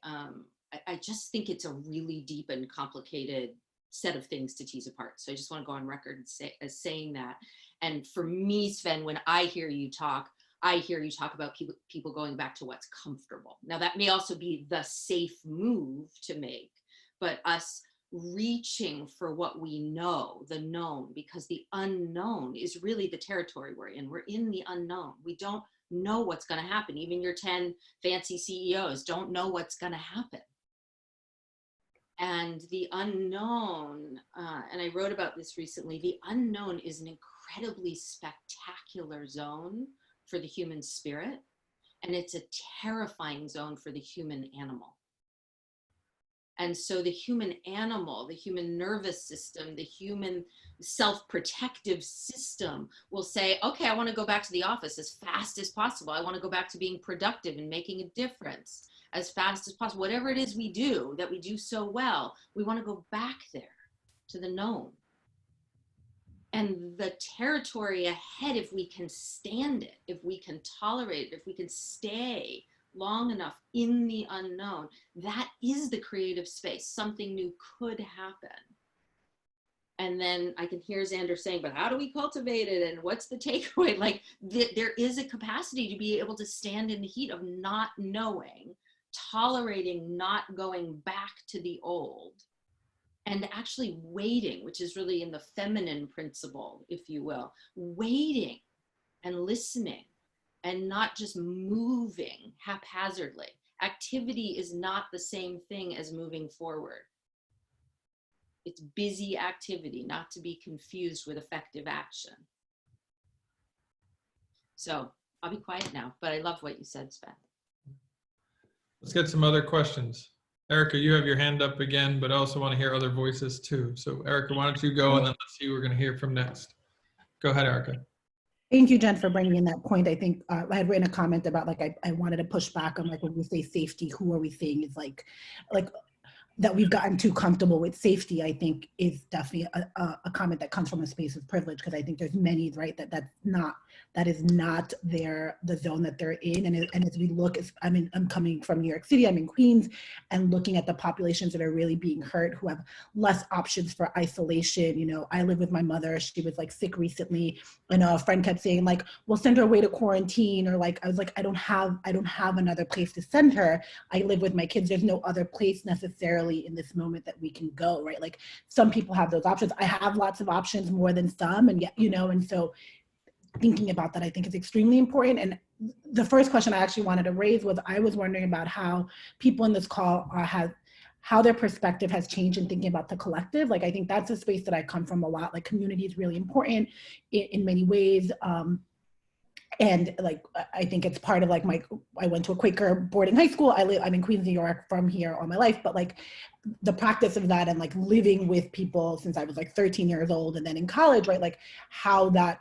just think it's a really deep and complicated set of things to tease apart. So I just want to go on record as saying that. And for me, Sven, when I hear you talk about people going back to what's comfortable. Now that may also be the safe move to make, but us reaching for what we know, the known, because the unknown is really the territory we're in. We're in the unknown. We don't know what's going to happen. Even your 10 fancy CEOs don't know what's going to happen. And the unknown, and I wrote about this recently, the unknown is an incredibly spectacular zone for the human spirit. And it's a terrifying zone for the human animal. And so the human animal, the human nervous system, the human self-protective system will say, okay, I want to go back to the office as fast as possible. I want to go back to being productive and making a difference as fast as possible. Whatever it is we do that we do so well, we want to go back there to the known. And the territory ahead, if we can stand it, if we can tolerate it, if we can stay long enough in the unknown, that is the creative space. Something new could happen. And then I can hear Zander saying, but how do we cultivate it? And what's the takeaway? Like there is a capacity to be able to stand in the heat of not knowing, tolerating not going back to the old, and actually waiting, which is really in the feminine principle, if you will, waiting and listening and not just moving haphazardly. Activity is not the same thing as moving forward. It's busy activity, not to be confused with effective action. So I'll be quiet now, but I love what you said, Sven. Let's get some other questions. Erica, you have your hand up again, but I also want to hear other voices too. So Erica, why don't you go, and then let's see who we're going to hear from next. Go ahead, Erica. Thank you, Jen, for bringing in that point. I think I had written a comment about like I wanted to push back on like when we say safety, who are we saying is like that we've gotten too comfortable with safety, I think is definitely a comment that comes from a space of privilege, because I think there's many, right, that is not the zone that they're in. And as we look, I'm coming from New York City, I'm in Queens, and looking at the populations that are really being hurt, who have less options for isolation. You know, I live with my mother, she was like sick recently, and a friend kept saying like, we'll send her away to quarantine, or like, I was like, I don't have another place to send her. I live with my kids, there's no other place necessarily in this moment that we can go, right? Like some people have those options. I have lots of options, more than some, and yet, you know, and so thinking about that I think is extremely important. And the first question I actually wanted to raise was, I was wondering about how people in this call how their perspective has changed in thinking about the collective. Like I think that's a space that I come from a lot. Like community is really important in many ways. And like, I think it's part of like I went to a Quaker boarding high school. I'm in Queens, New York, from here all my life, but like the practice of that and like living with people since I was like 13 years old, and then in college, right? Like how that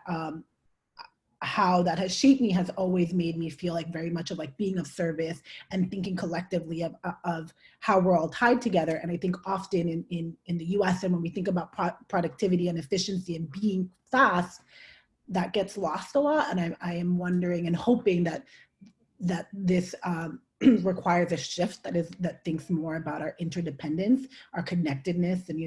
has shaped me has always made me feel like very much of like being of service and thinking collectively of how we're all tied together. And I think often in the US, and when we think about productivity and efficiency and being fast, that gets lost a lot. And I am wondering and hoping that this requires a shift that thinks more about our interdependence, our connectedness. And,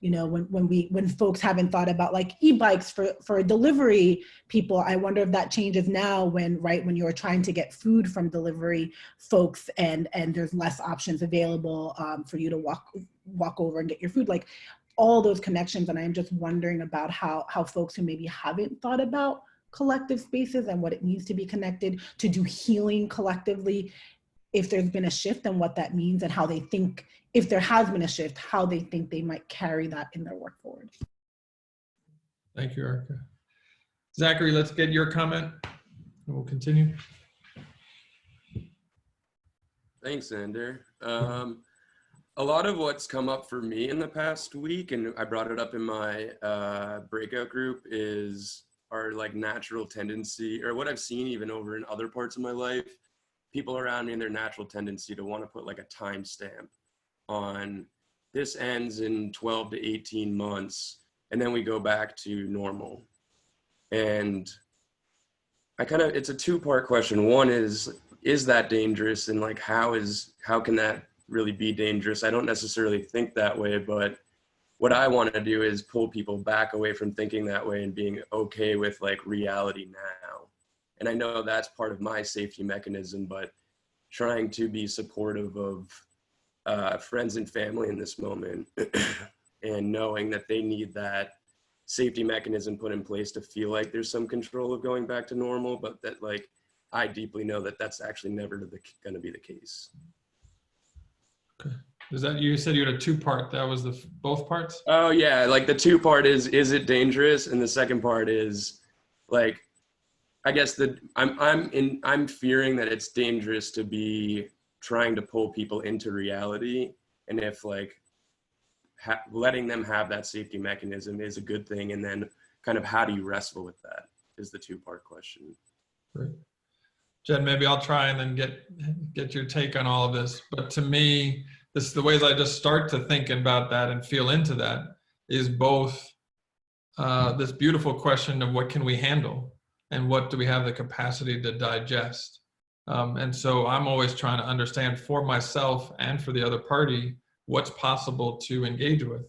when folks haven't thought about like e-bikes for delivery people, I wonder if that changes now when you're trying to get food from delivery folks and there's less options available for you to walk over and get your food. Like, all those connections. And I'm just wondering about how folks who maybe haven't thought about collective spaces and what it means to be connected, to do healing collectively, if there's been a shift and what that means, and how they think, if there has been a shift, how they think they might carry that in their work forward. Thank you, Erica. Zachary, let's get your comment and we'll continue. Thanks, Zander. A lot of what's come up for me in the past week, and I brought it up in my breakout group, is our like natural tendency, or what I've seen even over in other parts of my life, people around me and their natural tendency to want to put like a timestamp on this ends in 12 to 18 months, and then we go back to normal. And it's a two-part question. One is that dangerous? And like, how can that really be dangerous? I don't necessarily think that way, but what I want to do is pull people back away from thinking that way and being okay with like reality now. And I know that's part of my safety mechanism, but trying to be supportive of friends and family in this moment and knowing that they need that safety mechanism put in place to feel like there's some control of going back to normal, but that like, I deeply know that that's actually never going to be the case. Okay. Is that, you said you had a two-part, that was both parts? Oh yeah, like the two-part is it dangerous? And the second part is like, I guess I'm fearing that it's dangerous to be trying to pull people into reality. And if like letting them have that safety mechanism is a good thing. And then kind of how do you wrestle with that is the two-part question. Great. Jen, maybe I'll try and then get your take on all of this. But to me, this is the ways I just start to think about that and feel into that is both this beautiful question of what can we handle and what do we have the capacity to digest. And so I'm always trying to understand for myself and for the other party what's possible to engage with.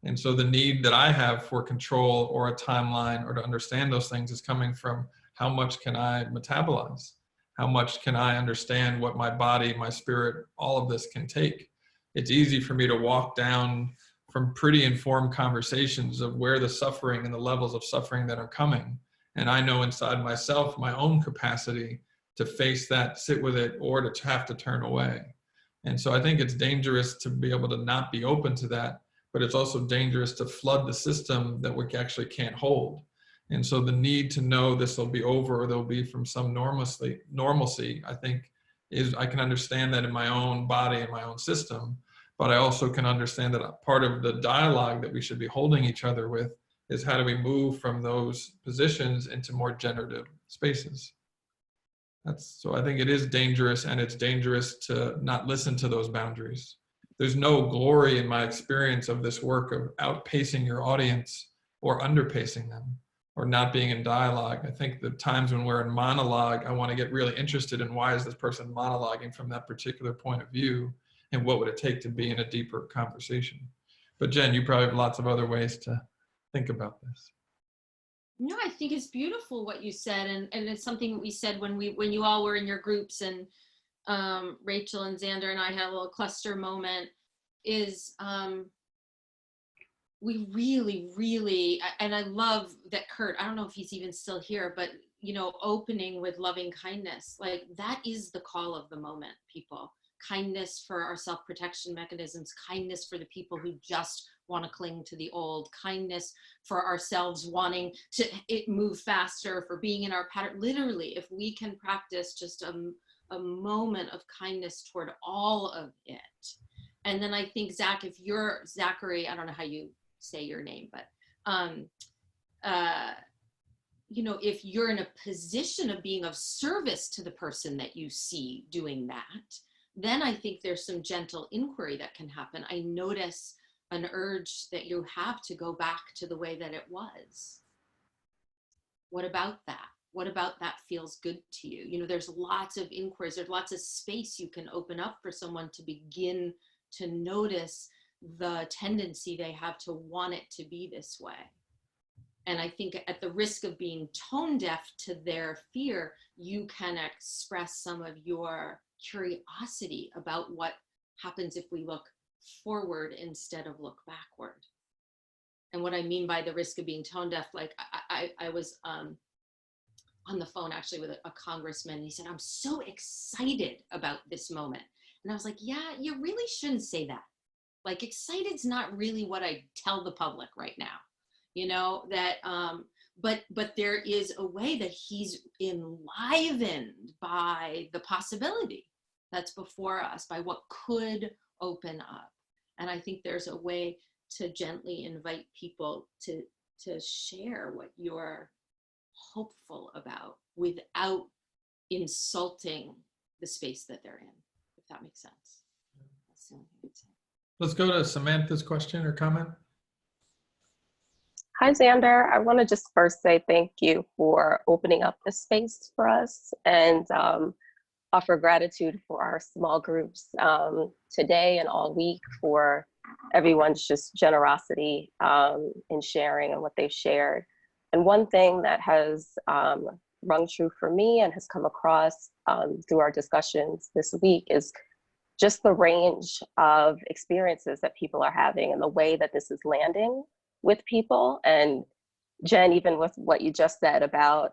And so the need that I have for control or a timeline or to understand those things is coming from how much can I metabolize? How much can I understand what my body, my spirit, all of this can take? It's easy for me to walk down from pretty informed conversations of where the suffering and the levels of suffering that are coming. And I know inside myself, my own capacity to face that, sit with it, or to have to turn away. And so I think it's dangerous to be able to not be open to that, but it's also dangerous to flood the system that we actually can't hold. And so the need to know this will be over, or there'll be from some normalcy, I think I can understand that in my own body and my own system, but I also can understand that part of the dialogue that we should be holding each other with is how do we move from those positions into more generative spaces. So I think it is dangerous, and it's dangerous to not listen to those boundaries. There's no glory in my experience of this work of outpacing your audience or underpacing them or not being in dialogue. I think the times when we're in monologue, I want to get really interested in why is this person monologuing from that particular point of view, and what would it take to be in a deeper conversation. But Jen, you probably have lots of other ways to think about this. No, I think it's beautiful what you said, and it's something we said when you all were in your groups, and Rachel and Zander and I had a little cluster moment, is we really, and I love that Kurt, I don't know if he's even still here, but you know, opening with loving kindness, like that is the call of the moment, people. Kindness for our self-protection mechanisms, kindness for the people who just want to cling to the old, kindness for ourselves wanting to move faster, for being in our pattern. Literally, if we can practice just a moment of kindness toward all of it. And then I think, Zach, if you're Zachary, I don't know how you say your name, but you know, if you're in a position of being of service to the person that you see doing that, then I think there's some gentle inquiry that can happen. I notice an urge that you have to go back to the way that it was. What about that? What about that feels good to you? You know, there's lots of inquiries, there's lots of space you can open up for someone to begin to notice the tendency they have to want it to be this way. And I think at the risk of being tone deaf to their fear, you can express some of your curiosity about what happens if we look forward instead of look backward. And what I mean by the risk of being tone deaf, like I was on the phone actually with a congressman, and he said, I'm so excited about this moment. And I was like, yeah, you really shouldn't say that. Like, excited's not really what I tell the public right now, you know, that, but there is a way that he's enlivened by the possibility that's before us, by what could open up. And I think there's a way to gently invite people to share what you're hopeful about without insulting the space that they're in, if that makes sense. That's the only thing I'd say. Let's go to Samantha's question or comment. Hi, Zander. I want to just first say thank you for opening up this space for us, and offer gratitude for our small groups today and all week, for everyone's just generosity in sharing and what they've shared. And one thing that has rung true for me and has come across through our discussions this week is just the range of experiences that people are having and the way that this is landing with people. And Jen, even with what you just said about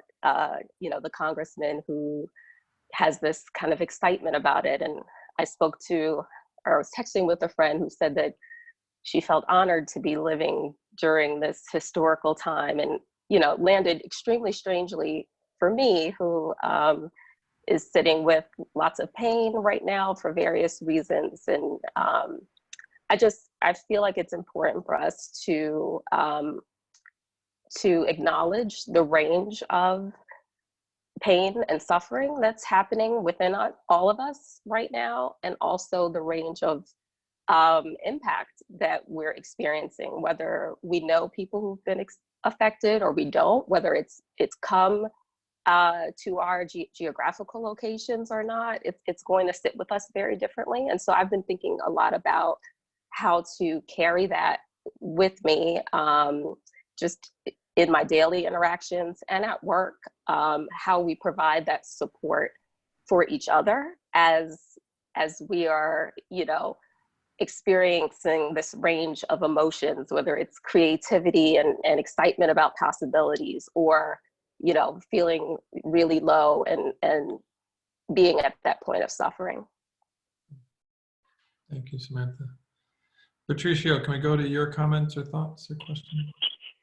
you know, the congressman who has this kind of excitement about it. And I spoke to, or I was texting with a friend who said that she felt honored to be living during this historical time, and, you know, landed extremely strangely for me, who is sitting with lots of pain right now for various reasons. And I feel like it's important for us to acknowledge the range of pain and suffering that's happening within all of us right now, and also the range of impact that we're experiencing, whether we know people who've been affected or we don't, whether it's come to our geographical locations or not, it's going to sit with us very differently. And so I've been thinking a lot about how to carry that with me, just in my daily interactions and at work, how we provide that support for each other as we are, you know, experiencing this range of emotions, whether it's creativity and excitement about possibilities, or, you know, feeling really low and being at that point of suffering. Thank you, Samantha. Patricio, can we go to your comments or thoughts or questions?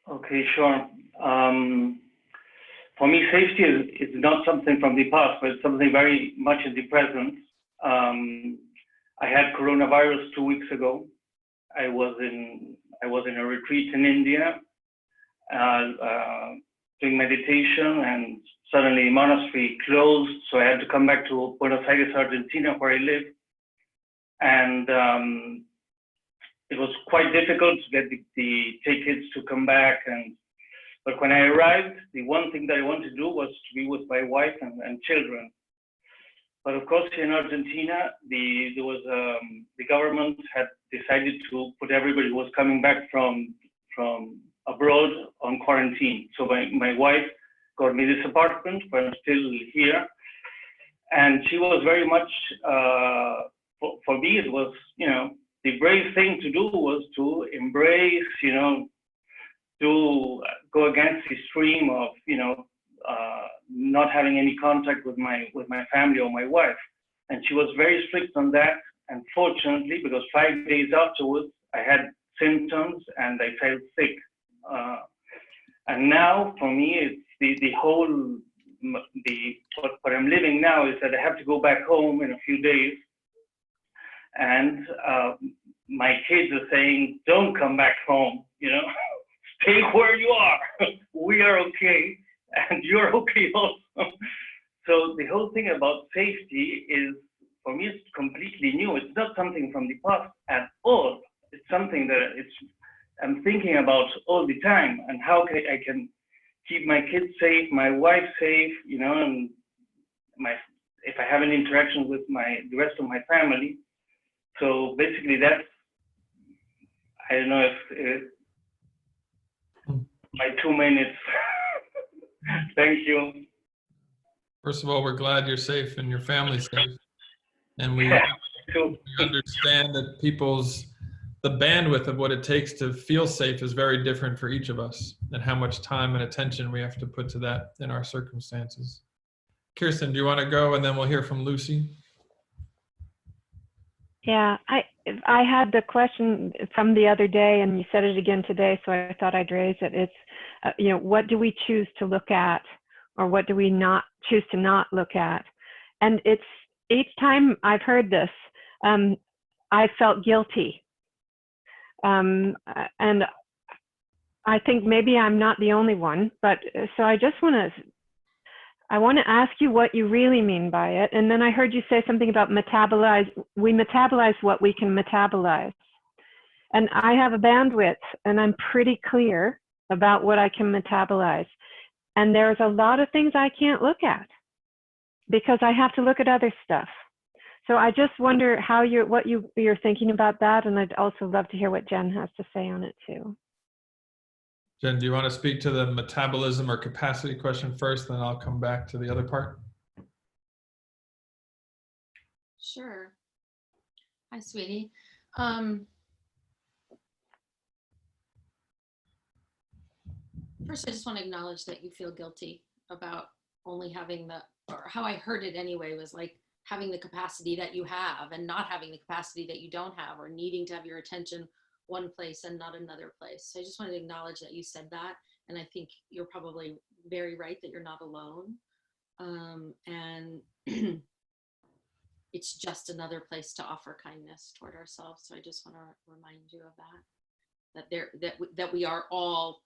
Okay, sure. For me, safety is not something from the past, but it's something very much in the present. I had coronavirus 2 weeks ago. I was in a retreat in India, doing meditation, and suddenly the monastery closed, so I had to come back to Buenos Aires, Argentina, where I live. And it was quite difficult to get the tickets to come back. But when I arrived, the one thing that I wanted to do was to be with my wife and children. But of course, here in Argentina, the government had decided to put everybody who was coming back from abroad on quarantine. So my wife got me this apartment where I'm still here. And she was very much, for me, it was, you know, the brave thing to do was to embrace, you know, to go against the stream of, you know, not having any contact with my family or my wife. And she was very strict on that. And fortunately, because 5 days afterwards, I had symptoms and I felt sick. And now for me, it's the whole, what I'm living now is that I have to go back home in a few days. And my kids are saying, don't come back home, you know, stay where you are. We are okay, and you're okay also. So the whole thing about safety is, for me, it's completely new. It's not something from the past at all. It's something that I'm thinking about all the time, and how I can keep my kids safe, my wife safe, you know, and if I have an interaction with the rest of my family. So basically that's, I don't know if my 2 minutes. Thank you. First of all, we're glad you're safe and your family's safe. And we understand that the bandwidth of what it takes to feel safe is very different for each of us, and how much time and attention we have to put to that in our circumstances. Kirsten, do you want to go, and then we'll hear from Lucy? Yeah, I had the question from the other day, and you said it again today, so I thought I'd raise it. It's, you know, what do we choose to look at, or what do we not choose to not look at? And it's, each time I've heard this, I felt guilty. And I think maybe I'm not the only one, but so I just I want to ask you what you really mean by it. And then I heard you say something about metabolize. We metabolize what we can metabolize. And I have a bandwidth, and I'm pretty clear about what I can metabolize. And there's a lot of things I can't look at because I have to look at other stuff. So I just wonder how what you're thinking about that. And I'd also love to hear what Jen has to say on it too. Jen, do you want to speak to the metabolism or capacity question first, then I'll come back to the other part? Sure. Hi, sweetie. First, I just want to acknowledge that you feel guilty about only having or how I heard it anyway, was like having the capacity that you have and not having the capacity that you don't have, or needing to have your attention one place and not another place. So I just wanted to acknowledge that you said that. And I think you're probably very right that you're not alone. And it's just another place to offer kindness toward ourselves. So I just want to remind you of that we are all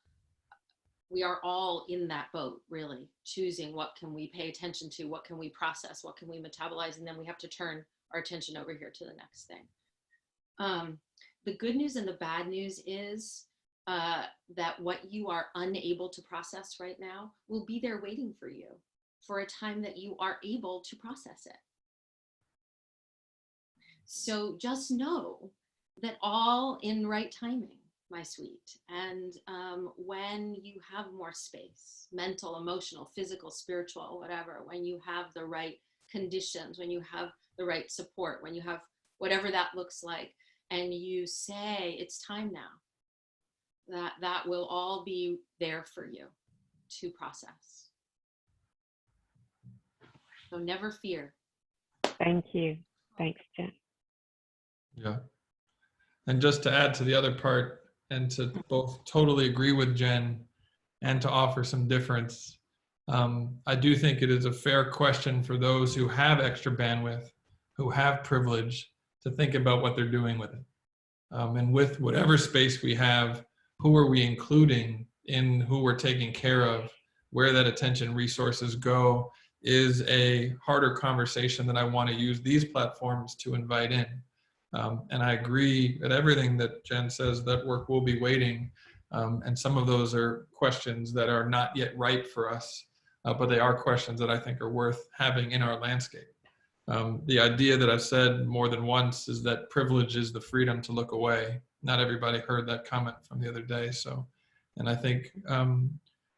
in that boat, really, choosing what can we pay attention to, what can we process, what can we metabolize, and then we have to turn our attention over here to the next thing. The good news and the bad news is that what you are unable to process right now will be there waiting for you for a time that you are able to process it. So just know that all in right timing, my sweet. And when you have more space, mental, emotional, physical, spiritual, whatever, when you have the right conditions, when you have the right support, when you have whatever that looks like, and you say, it's time now, that will all be there for you to process. So never fear. Thank you. Thanks, Jen. Yeah. And just to add to the other part, and to both totally agree with Jen and to offer some difference, I do think it is a fair question for those who have extra bandwidth, who have privilege, to think about what they're doing with it. And with whatever space we have, who are we including in who we're taking care of, where that attention resources go, is a harder conversation that I want to use these platforms to invite in. And I agree that everything that Jen says, that work will be waiting. And some of those are questions that are not yet ripe for us, but they are questions that I think are worth having in our landscape. The idea that I've said more than once is that privilege is the freedom to look away. Not everybody heard that comment from the other day. So, and I think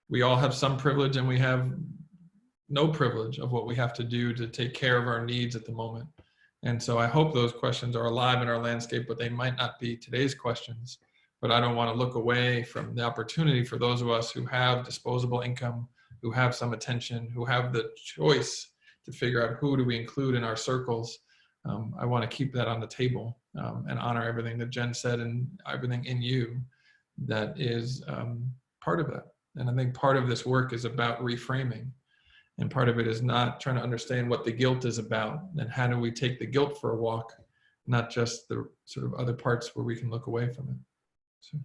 we all have some privilege, and we have no privilege of what we have to do to take care of our needs at the moment. And so I hope those questions are alive in our landscape, but they might not be today's questions. But I don't want to look away from the opportunity for those of us who have disposable income, who have some attention, who have the choice to figure out who do we include in our circles. I want to keep that on the table and honor everything that Jen said and everything in you that is part of that. And I think part of this work is about reframing. And part of it is not trying to understand what the guilt is about and how do we take the guilt for a walk, not just the sort of other parts where we can look away from it. So,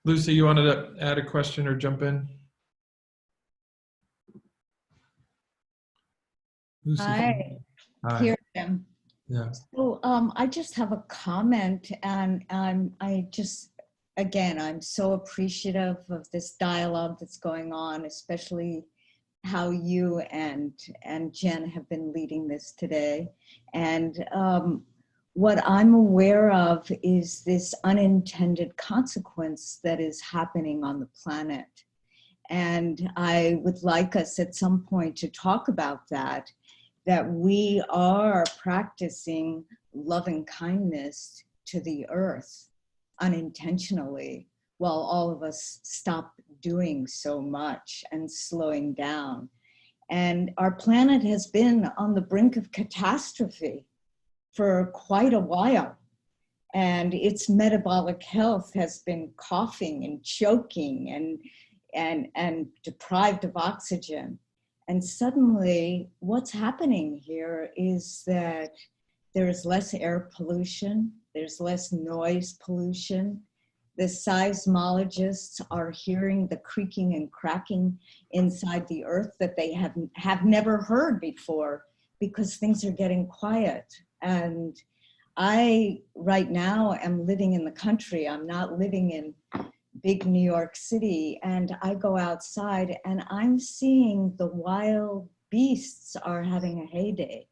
Lucy, you wanted to add a question or jump in? Lucy. Hi. Hi. Here I am. Yeah. So I just have a comment, and I'm so appreciative of this dialogue that's going on, especially how you and Jen have been leading this today. And what I'm aware of is this unintended consequence that is happening on the planet. And I would like us at some point to talk about that we are practicing loving kindness to the earth unintentionally, while all of us stop doing so much and slowing down. And our planet has been on the brink of catastrophe for quite a while. And its metabolic health has been coughing and choking and deprived of oxygen. And suddenly what's happening here is that there's less air pollution, there's less noise pollution. The seismologists are hearing the creaking and cracking inside the earth that they have never heard before, because things are getting quiet. And I, right now, am living in the country. I'm not living in big New York City, and I go outside and I'm seeing the wild beasts are having a heyday.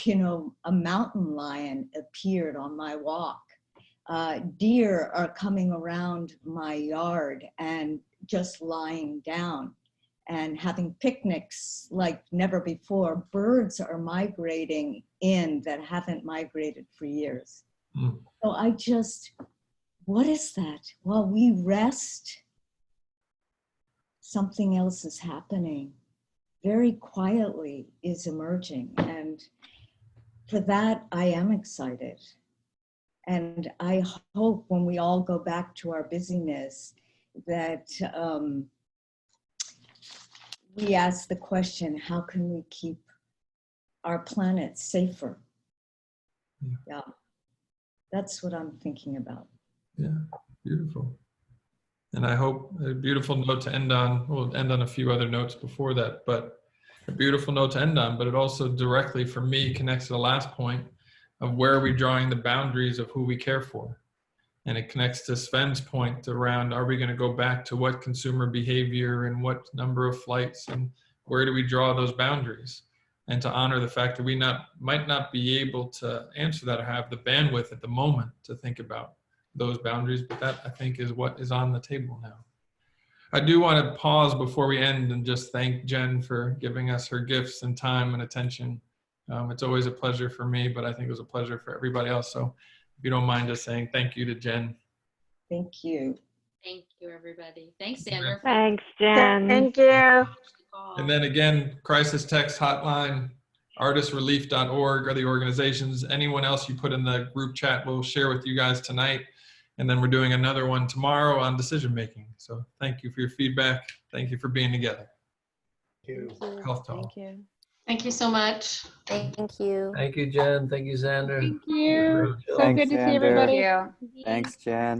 You know, a mountain lion appeared on my walk. Deer are coming around my yard and just lying down and having picnics like never before. Birds are migrating in that haven't migrated for years. So what is that? While we rest, something else is happening. Very quietly is emerging. And for that, I am excited. And I hope when we all go back to our busyness that we ask the question, how can we keep our planet safer? Yeah, that's what I'm thinking about. Yeah, beautiful. And I hope a beautiful note to end on. We'll end on a few other notes before that, but a beautiful note to end on, but it also directly for me connects to the last point of where are we drawing the boundaries of who we care for. And it connects to Sven's point around, are we going to go back to what consumer behavior and what number of flights, and where do we draw those boundaries? And to honor the fact that we might not be able to answer that or have the bandwidth at the moment to think about those boundaries, but that I think is what is on the table now. I do want to pause before we end and just thank Jen for giving us her gifts and time and attention It's always a pleasure for me, but I think it was a pleasure for everybody else. So if you don't mind just saying thank you to Jen. Thank you. Thank you, everybody. Thanks, Zander. Thanks, Jen. Thank you. And then again, crisis text hotline, artistrelief.org are the organizations. Anyone else you put in the group chat, we'll share with you guys tonight. And then we're doing another one tomorrow on decision making. So thank you for your feedback. Thank you for being together. Thank you. Health Talk. Thank you. Thank you so much. Thank you. Thank you, Jen. Thank you, Xander. Thank you. So Thanks, good to see Xander. everybody. Thank you. Thanks, Jen.